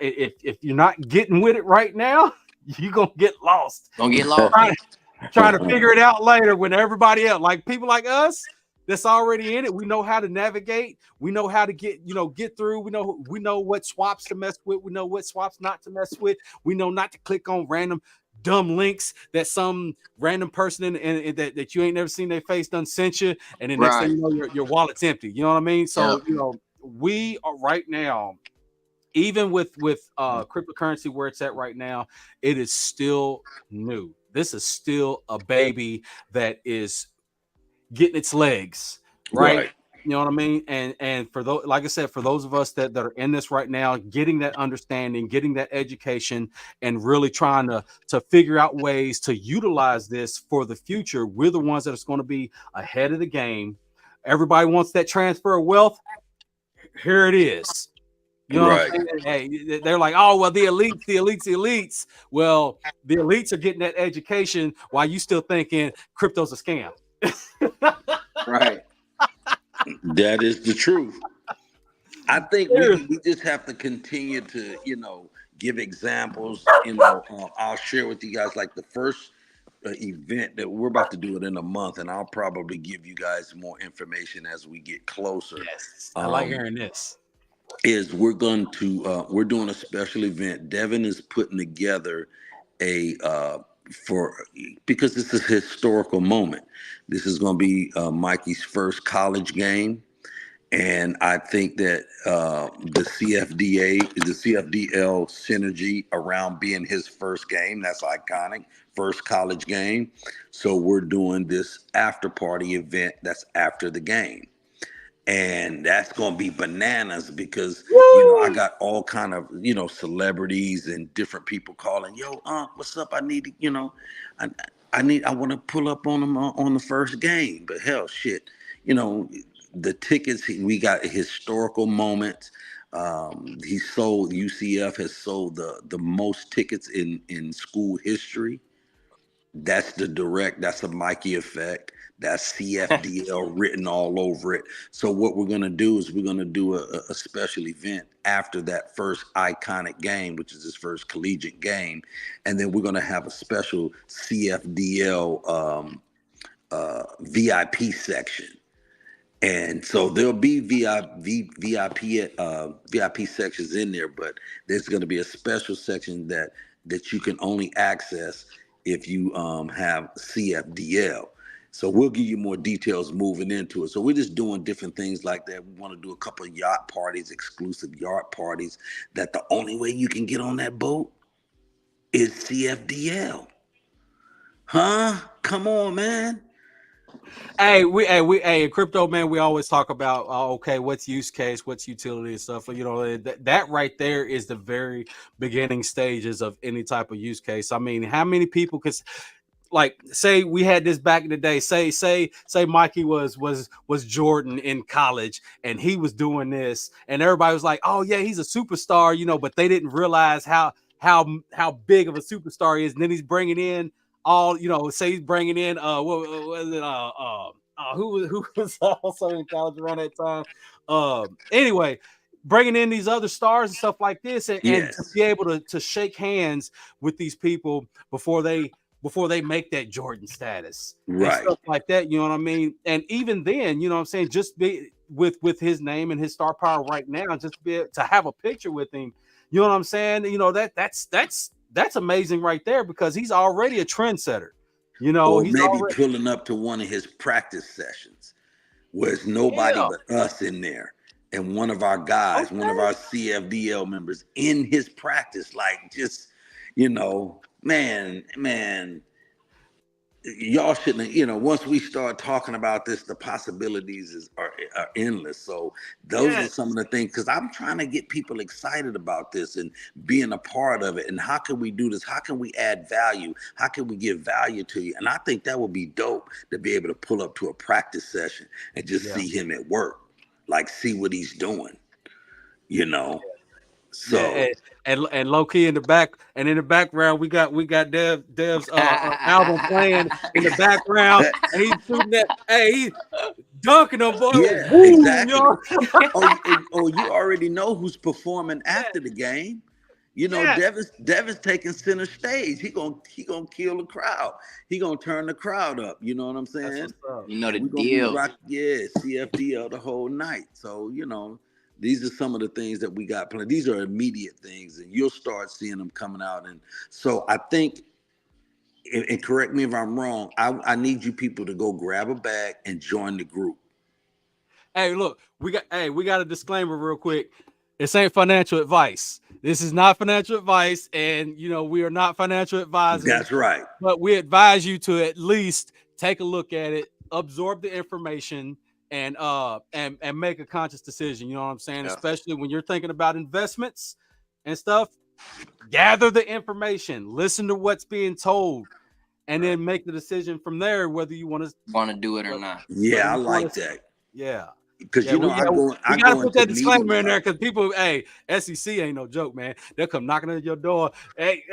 if you're not getting with it right now, you're gonna get lost. Don't get lost. Trying trying to figure it out later when everybody else, like people like us that's already in it, we know how to navigate. We know how to get through. We know what swaps to mess with. We know what swaps not to mess with. We know not to click on random dumb links that some random person in that you ain't never seen their face done sent you, and then next thing Right. you know, your wallet's empty. You know what I mean? Yeah. So we are right now, even with cryptocurrency where it's at right now, it is still new. This is still a baby that is getting its legs, right? Right. You know what I mean? And for those, like I said, for those of us that are in this right now, getting that understanding, getting that education, and really trying to figure out ways to utilize this for the future, we're the ones that are going to be ahead of the game. Everybody wants that transfer of wealth. Here it is. You know what Right. I'm saying? Hey, they're like, oh, well, the elites. Well, the elites are getting that education while you still thinking crypto's a scam. Right. That is the truth. I think we Seriously. we just have to continue to give examples. I'll share with you guys like the first event that we're about to do it in a month, and I'll probably give you guys more information as we get closer. Yes, I like Um, hearing this. is we're doing a special event. Devin is putting together a for because this is a historical moment. This is going to be Mikey's first college game. And I think that the CFDL synergy around being his first game, that's iconic, first college game. So we're doing this after party event that's after the game. And that's going to be bananas because, I Woo! got all kind of, celebrities and different people calling, yo, what's up? I need to, I, I want to pull up on them on the first game. But hell, shit, you know, the tickets, we got historical moments. UCF has sold the most tickets in school history. That's a Mikey effect. That's CFDL written all over it. So what we're gonna do is we're gonna do a special event after that first iconic game, which is his first collegiate game, and then we're gonna have a special CFDL VIP section. And so there'll be VIP sections in there, but there's going to be a special section that you can only access if you have CFDL. So we'll give you more details moving into it. So we're just doing different things like that. We want to do a couple of yacht parties, exclusive yacht parties, that the only way you can get on that boat is CFDL. Huh? Come on, man. Hey, crypto, man, we always talk about, okay, what's use case, what's utility and stuff. You know, that right there is the very beginning stages of any type of use case. I mean, how many people could, like, say we had this back in the day, say Mikey was Jordan in college and he was doing this and everybody was like, oh yeah, he's a superstar, you know, but they didn't realize how big of a superstar he is. And then he's bringing in all, you know, say he's bringing in what was it, who was also in college around that time, anyway, bringing in these other stars and stuff like this, and to Yes. be able to shake hands with these people before they make that Jordan status and Right. stuff like that, you know what I mean? And even then, you know what I'm saying, just be with his name and his star power right now, just to have a picture with him, you know what I'm saying? You know, that's amazing right there, because he's already a trendsetter. You know, Or he's maybe already, pulling up to one of his practice sessions where it's nobody yeah, but us in there, and one of our guys, one of okay, our CFDL members in his practice, like, just, man, y'all shouldn't, once we start talking about this, the possibilities are endless. So those are yes, some of the things, because I'm trying to get people excited about this and being a part of it. And how can we do this? How can we add value? How can we give value to you? And I think that would be dope, to be able to pull up to a practice session and just yeah, see him at work, like, see what he's doing, you know? yeah, So and low key in the back, and in the background we got Dev's album playing in the background, and he's shooting that, hey, he's dunking them, boy, yeah, boom, exactly. yo. Oh, you already know who's performing after the game. Yes, Devin's taking center stage. He gonna kill the crowd. He gonna turn the crowd up. You know what I'm that's saying? what's up. You know the We're gonna be deal. rock, yeah, CFDL the whole night. So these are some of the things that we got planned. These are immediate things, and you'll start seeing them coming out. And so I think, and correct me if I'm wrong, I need you people to go grab a bag and join the group. Hey, look, we got a disclaimer real quick. This ain't financial advice. This is not financial advice, and we are not financial advisors, That's right. but we advise you to at least take a look at it, absorb the information, and make a conscious decision. You know what I'm saying? Yeah. Especially when you're thinking about investments and stuff. Gather the information, listen to what's being told, and then make the decision from there whether you want Want to do it or not. whether Yeah, I you want like to. that. Yeah. Because Yeah, I we gotta go put into that disclaimer meetings in there, like, because people, hey, SEC ain't no joke, man. They'll come knocking at your door. Hey,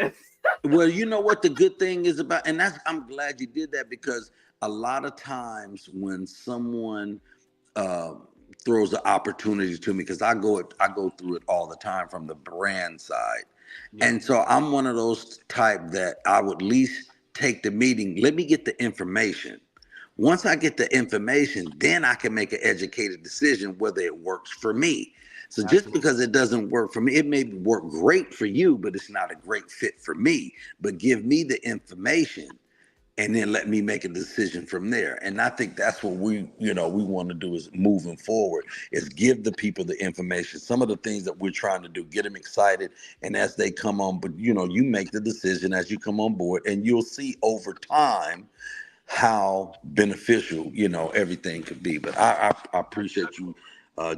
well, you know what the good thing is about, and I'm glad you did that, because a lot of times when someone uh, throws an opportunity to me, because I go through it all the time from the brand side, yeah, and so I'm one of those type that I would at least take the meeting. Let me get the information. Once I get the information, then I can make an educated decision whether it works for me. So just absolutely. because it doesn't work for me, it may work great for you, but it's not a great fit for me. But give me the information, and then let me make a decision from there. And I think that's what we want to do, is moving forward, is give the people the information. Some of the things that we're trying to do, get them excited, and as they come on, but you make the decision as you come on board, and you'll see over time how beneficial everything could be. But I appreciate you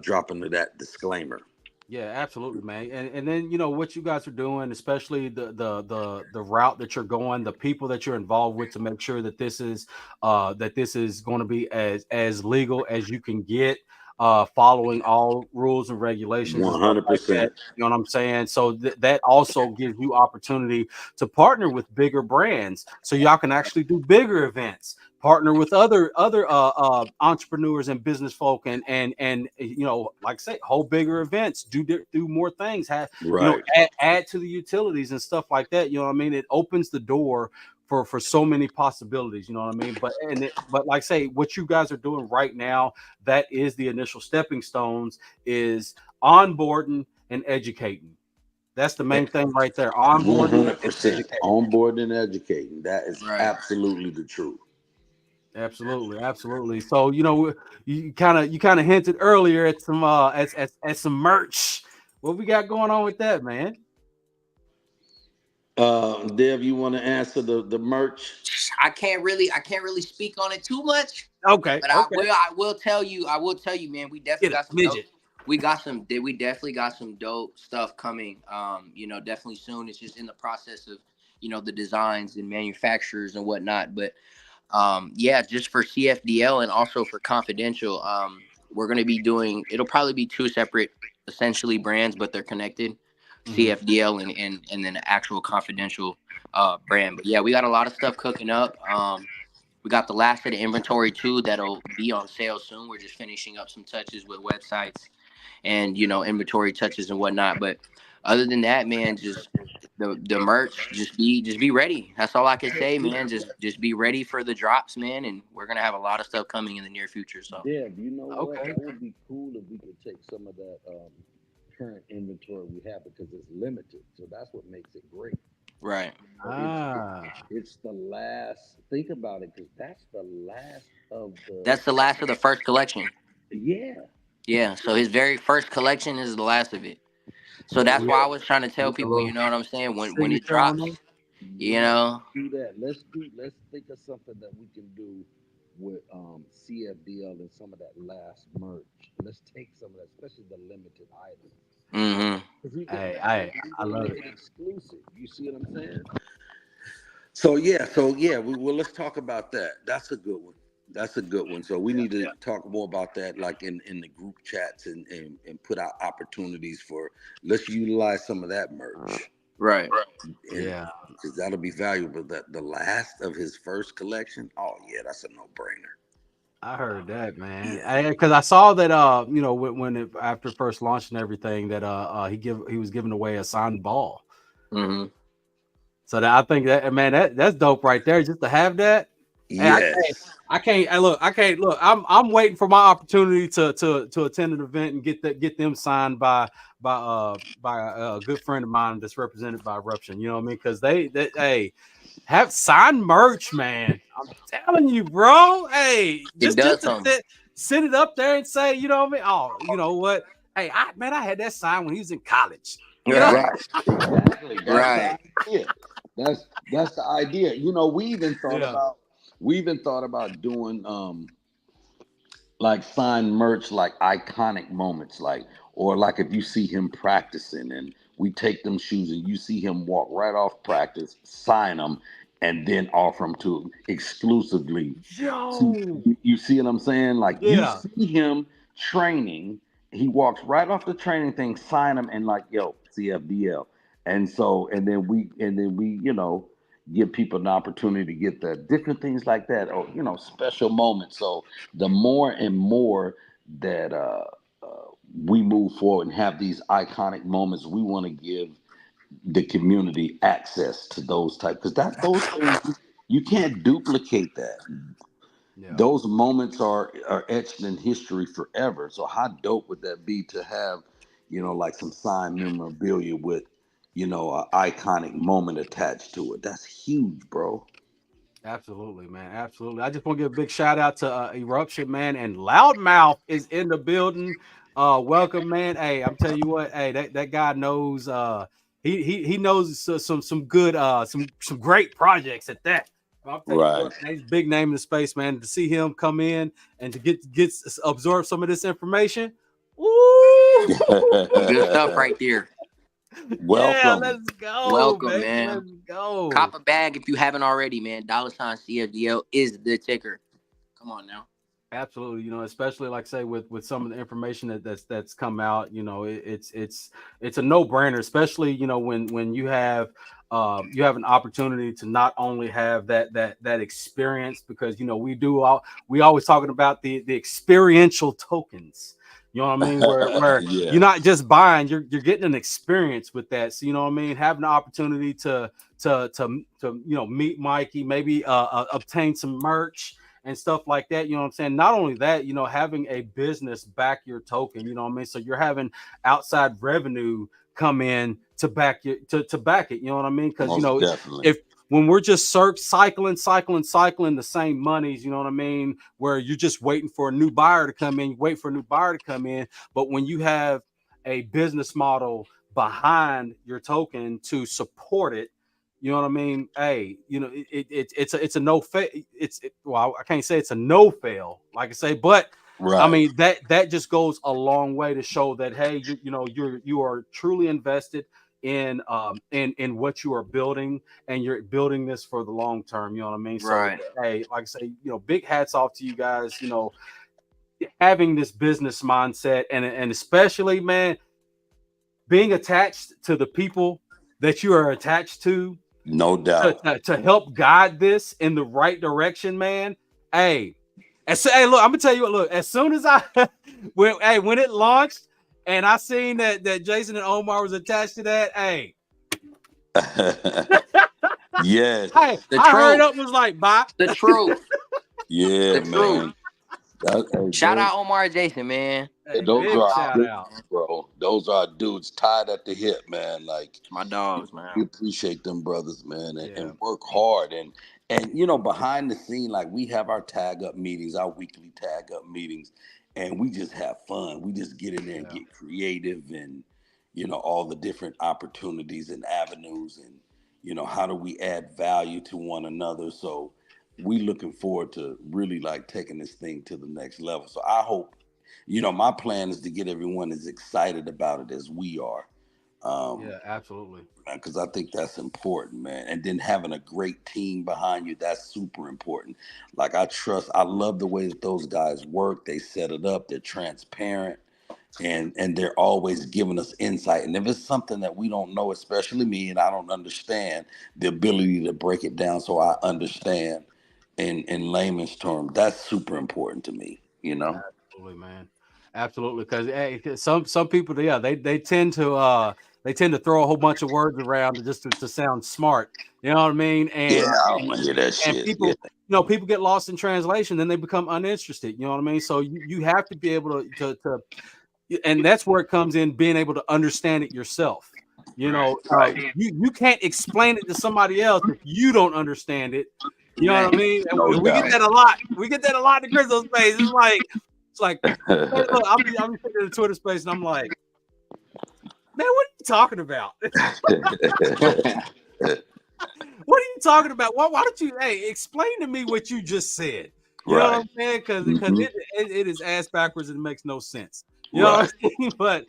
dropping to that disclaimer. Yeah, absolutely, man. And then what you guys are doing, especially the route that you're going, the people that you're involved with, to make sure that this is going to be as legal as you can get. following all rules and regulations and stuff like that. 100%. You know what I'm saying? So that also gives you opportunity to partner with bigger brands, so y'all can actually do bigger events, partner with other entrepreneurs and business folk, and you know, like I say, hold bigger events, do more things, have, you know, Right. add to the utilities and stuff like that. You know what I mean? It opens the door for so many possibilities. You know what I mean? But like I say, what you guys are doing right now, that is the initial stepping stones, is onboarding and educating. That's the main thing right there. Onboarding and 100% educating. on board and educating. That is Right. absolutely the truth. Absolutely, absolutely. So you know, you kind of hinted earlier at some at some merch. What we got going on with that, man? Dev, you want to answer the merch? I can't really speak on it too much, Okay, but I okay. will I will tell you, man, Get it, midget. we definitely got some dope stuff coming. Definitely soon. It's just in the process of, the designs and manufacturers and whatnot. But yeah, just for CFDL and also for Confidential, we're gonna be doing. It'll probably be two separate, essentially brands, but they're connected. Mhm. CFDL and then the actual Confidential brand. But yeah, we got a lot of stuff cooking up. We got the last of the inventory too that'll be on sale soon. We're just finishing up some touches with websites and inventory touches and whatnot. But other than that, man, just the merch, just be ready. That's all I can say, man. Just be ready for the drops, man. And we're gonna have a lot of stuff coming in the near future. So Dev, you know what? Okay. That would be cool if we could take some of that current inventory we have because it's limited. So that's what makes it great. right, It's the last. Think about it, because that's the last of the. that's the last of the first collection. Yeah, Yeah, so his very first collection is the last of it. So so that's We why I was trying to tell got a people, little you know what I'm saying? When it signature on drops, them. you let's know, do that. Let's think of something that we can do with CFDL and some of that last merch. Let's take some of that, especially the limited items, mm-hmm. because we can Hey, we I can love make it. it exclusive. You see what I'm saying? So yeah, well, let's talk about that. That's a good one. That's a good one. So we need to talk more about that, like in the group chats, and put out opportunities for, let's utilize some of that merch, Right. and Yeah, because that'll be valuable. That the last of his first collection. Oh yeah, that's a no brainer. I heard that, man. Yeah. Because I saw that you know, when it, after first launch and everything, that he was giving away a signed ball. Mm-hmm. So that, I think that, man, that's dope right there. Just to have that. Hey, Yes. I can't. I can't look. I'm waiting for my opportunity to attend an event and get them signed by a good friend of mine that's represented by Eruption. You know what I mean? Because they hey, have signed merch, man. I'm telling you, bro. Hey, It just does to something. sit it up there and say, you know what I mean? Oh, you know what? Hey, I had that sign when he was in college. You know? Right. Right. Exactly. That's the Right. idea. That's the idea. Yeah. We even thought about doing like signed merch, like iconic moments, like, or like if you see him practicing and we take them shoes and you see him walk right off practice, sign them, and then offer them to him exclusively. Yo. You see what I'm saying? Like you Yeah. see him training, he walks right off the training thing, sign him, and like, yo, CFDL. And then we give people an opportunity to get the different things like that, or special moments. So the more and more that we move forward and have these iconic moments, we want to give the community access to those type, because those things, you can't duplicate that. Yeah. Those moments are etched in history forever. So how dope would that be to have, like some signed memorabilia with, an iconic moment attached to it? That's huge, bro. Absolutely, man. Absolutely. I just want to give a big shout out to Eruption, man, and Loudmouth is in the building. Welcome, man. Hey, I'm telling you what. Hey, that guy knows. He knows some good some great projects at that. I'll tell you Right. what, man, he's a big name in the space, man. To see him come in and to get absorb some of this information. Ooh, Good stuff right there. yeah, Welcome. let's go, Welcome, baby. man. Let's go. Cop a bag if you haven't already, man. Dollar sign CFDL is the ticker. Come on now. Absolutely, especially like say with some of the information that's come out, it's a no brainer, especially when you have an opportunity to not only have that experience, because we always talking about the experiential tokens. You know what I mean? Where Yeah, you're not just buying, you're getting an experience with that. So you know what I mean, having the opportunity to meet Mikey, maybe obtain some merch and stuff like that. You know what I'm saying? Not only that, having a business back your token, you know what I mean? So you're having outside revenue come in to back you to back it, you know what I mean? Because most definitely. if when we're just cycling the same monies, you know what I mean, where you're just waiting for a new buyer to come in, you wait for a new buyer to come in. But when you have a business model behind your token to support it, you know what I mean? Hey, it's a no fail. Well, I can't say it's a no fail, like I say, but I Right. mean that just goes a long way to show that, hey, you are truly invested in what you are building, and you're building this for the long term. You know what I mean? So Right. hey, like I say, big hats off to you guys. Having this business mindset, and especially, man, being attached to the people that you are attached to No doubt. to help guide this in the right direction, man. Hey, hey, look, I'm gonna tell you what. Look, as soon as I when it launched and I seen that Jason and Omar was attached to that, hey, Yes. The I hurried truth. up and was like, bye. The truth. Yeah, The truth. man. Hey, Shout out Omar Jason, man. Hey, those are big our shout dudes, out. bro. Those are our dudes tied at the hip, man. Like, It's my dogs, man. we appreciate them brothers, man, Yeah, and work hard. And behind the scene, like, we have our tag up meetings, our weekly tag up meetings, and we just have fun. We just get in there and yeah, get creative, and all the different opportunities and avenues, and how do we add value to one another. So we looking forward to really like taking this thing to the next level. So I hope, my plan is to get everyone as excited about it as we are. yeah, absolutely. Because I think that's important, man. And then having a great team behind you, that's super important. Like, I love the way that those guys work. They set it up, they're transparent, and they're always giving us insight. And if it's something that we don't know, especially me, and I don't understand, the ability to break it down so I understand in layman's terms, that's super important to me, Absolutely, man. Absolutely, because hey, 'cause some people, yeah, they tend to throw a whole bunch of words around just to sound smart. You know what I mean? Yeah, And I don't want to hear that and shit. Yeah, people, people get lost in translation, then they become uninterested. You know what I mean? So you have to be able and that's where it comes in, being able to understand it yourself. Right. You can't explain it to somebody else if you don't understand it. You know what I Man. mean? no And we get doubt. that a lot. We get that a lot in Crystal space. It's like, man, look, I'll be sitting in the Twitter space and I'm like, man, what are you talking about? What are you talking about? Why don't you, hey, explain to me what you just said? You know what Right. I'm saying? Because Hmm. it is ass backwards and it makes no sense. You know Right. what I mean? But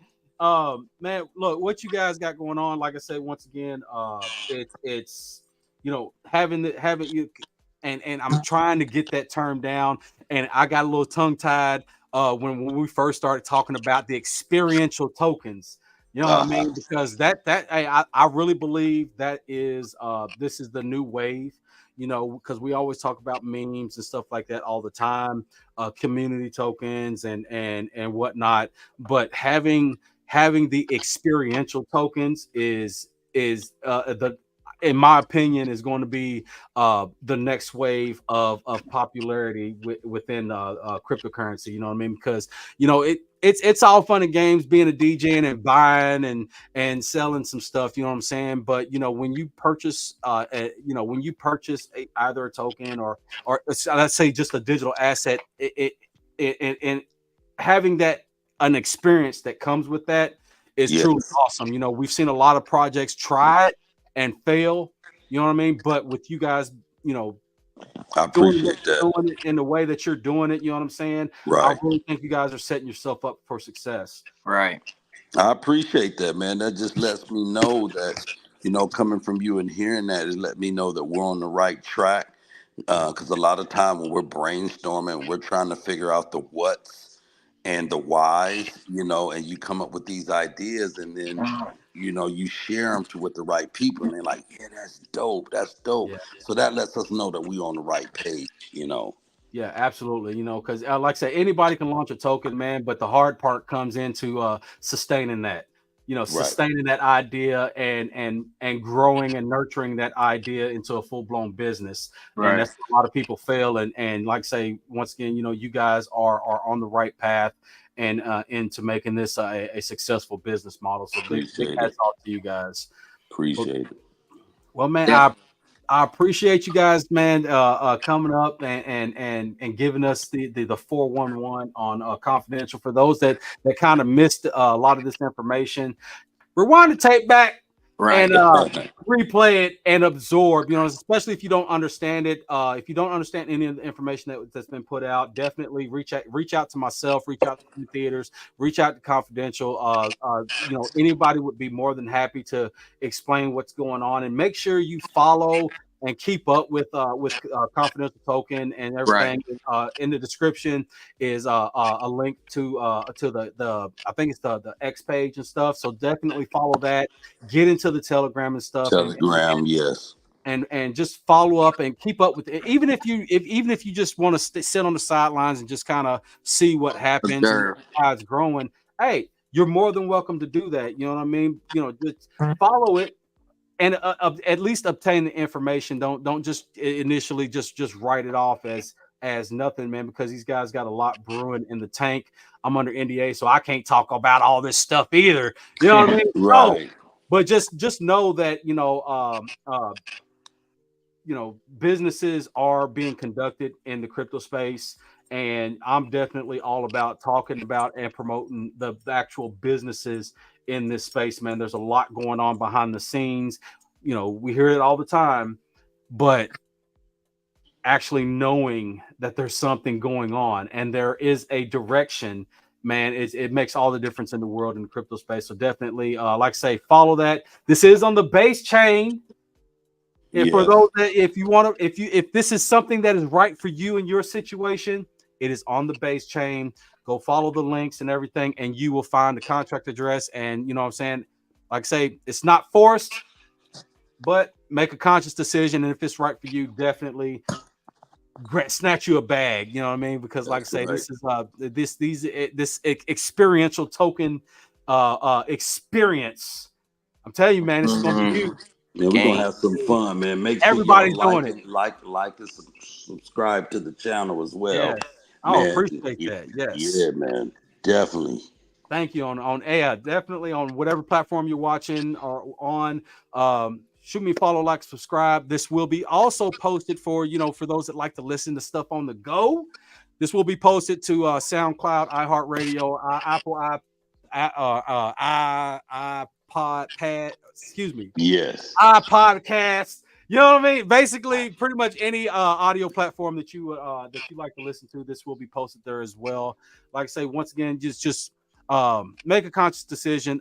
man, look, what you guys got going on. Like I said, once again, it's having you, and I'm trying to get that term down, and I got a little tongue tied when we first started talking about the experiential tokens. You know what I Uh-huh. mean? Because I really believe that is this is the new wave. Because we always talk about memes and stuff like that all the time, community tokens and whatnot. But having the experiential tokens is the in my opinion is going to be the next wave of popularity within cryptocurrency. You know what I mean? Because it's all fun and games being a DJ and buying and selling some stuff. You know what I'm saying? But when you purchase, either a token or let's say just a digital asset, and having that an experience that comes with that is Yeah, truly awesome. We've seen a lot of projects try it and fail. You know what I mean? But with you guys, you know, I doing what appreciate you're that. doing it in the way that you're doing it, you know what I'm saying? I Right. really think you guys are setting yourself up for success. Right. I appreciate that, man. That just lets me know that, coming from you and hearing that, it let me know that we're on the right track. Because a lot of time when we're brainstorming, we're trying to figure out the what's and the whys, and you come up with these ideas, and then you share them with the right people, and they're like, yeah, that's dope, Yeah. so that lets us know that we're on the right page. Yeah, absolutely. Because like I said, anybody can launch a token, man, but the hard part comes into sustaining that. Right. Sustaining that idea and growing and nurturing that idea into a full blown business. And Right. that's a lot of people fail. And like I say, once again, you guys are on the right path and into making this a successful business model. So big hats off to you guys. Appreciate it. Well, man, Yeah. I appreciate you guys, man, coming up and giving us the 411 on confidential. For those that kind of missed a lot of this information, rewind the tape back Right. and replay it and absorb. Especially if you don't understand it. If you don't understand any of the information that's been put out, definitely reach out to myself, reach out to the theaters, reach out to confidential. Anybody would be more than happy to explain what's going on, and make sure you follow and keep up with confidential token and everything. Right. In the description is a link to the I think it's the X page and stuff. So definitely follow that. Get into the Telegram and stuff. Telegram, yes. And just follow up and keep up with it. Even if you just want to sit on the sidelines and just kind of see what happens and how it's growing, hey, you're more than welcome to do that. You know what I mean? Just follow it. And at least obtain the information. Don't just initially just write it off as nothing, man, because these guys got a lot brewing in the tank. I'm under NDA, so I can't talk about all this stuff either. You know what I mean? Right. No, but just know that businesses are being conducted in the crypto space, and I'm definitely all about talking about and promoting the actual businesses in this space, man. There's a lot going on behind the scenes. We hear it all the time, but actually knowing that there's something going on and there is a direction, man, it makes all the difference in the world in the crypto space. So definitely, like I say, follow that. This is on the base chain. And for those that, if this is something that is right for you in your situation, it is on the base chain. Go follow the links and everything, and you will find the contract address. And you know what I'm saying? Like I say, it's not forced, but make a conscious decision. And if it's right for you, definitely snatch you a bag. You know what I mean? Because like I say, this is this experiential token experience. I'm telling you, man, this is gonna be huge. Yeah, we're gonna have some fun, man. Make sure everybody's y'all doing it. Like and subscribe to the channel as well. Yes. I appreciate that. Yes. Yeah, man. Definitely. Thank you. On definitely on whatever platform you're watching or on. Shoot me a follow, like, subscribe. This will be also posted for those that like to listen to stuff on the go. This will be posted to SoundCloud, iHeartRadio, Apple iPodcast. You know what I mean? Basically, pretty much any audio platform that you like to listen to, this will be posted there as well. Like I say, once again, just make a conscious decision,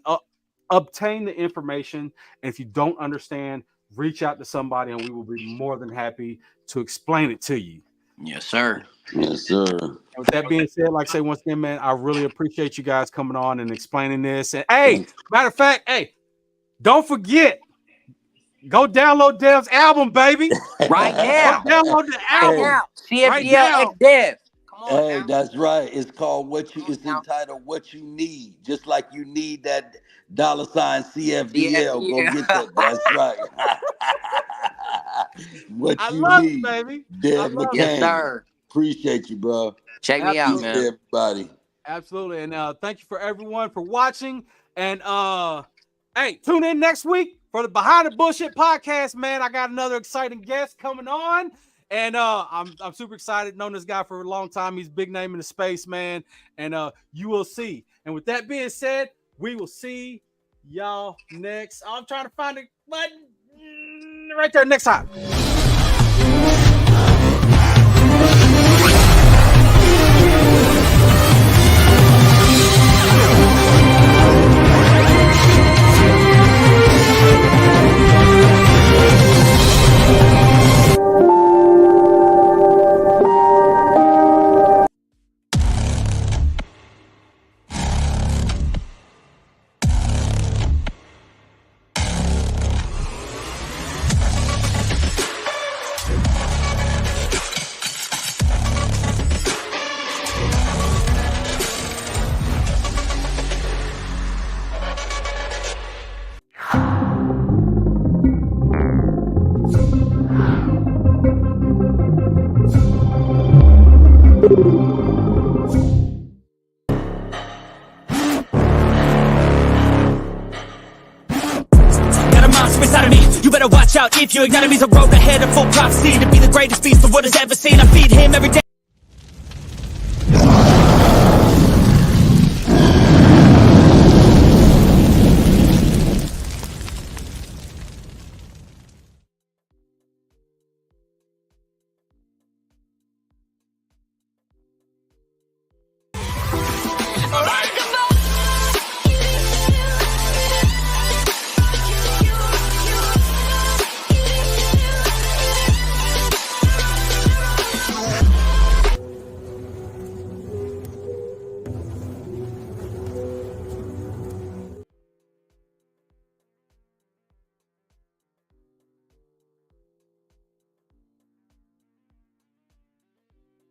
obtain the information, and if you don't understand, reach out to somebody, and we will be more than happy to explain it to you. Yes, sir. Yes, sir. And with that being said, like I say, once again, man, I really appreciate you guys coming on and explaining this. And hey, matter of fact, hey, don't forget, go download Dev's album, baby. Right now. Go download the album. CFDL Dev. Come on. Hey, now. that's right. It's called It's entitled What You Need. Just like you need that $ CFDL. Go get that. That's right. I love it, baby. Dev McCain. Yes, sir. Appreciate you, bro. Check me out, man. Everybody. Absolutely. And thank you for everyone for watching. And hey, tune in next week for the Behind the Bullshit podcast, man. I got another exciting guest coming on. And I'm super excited. Known this guy for a long time. He's a big name in the space, man. And you will see. And with that being said, we will see y'all next. I'm trying to find the button right there next time. monster inside of me. You better watch out if you ignite me. A road ahead of full prophecy to be the greatest beast the world has ever seen. I feed him every day.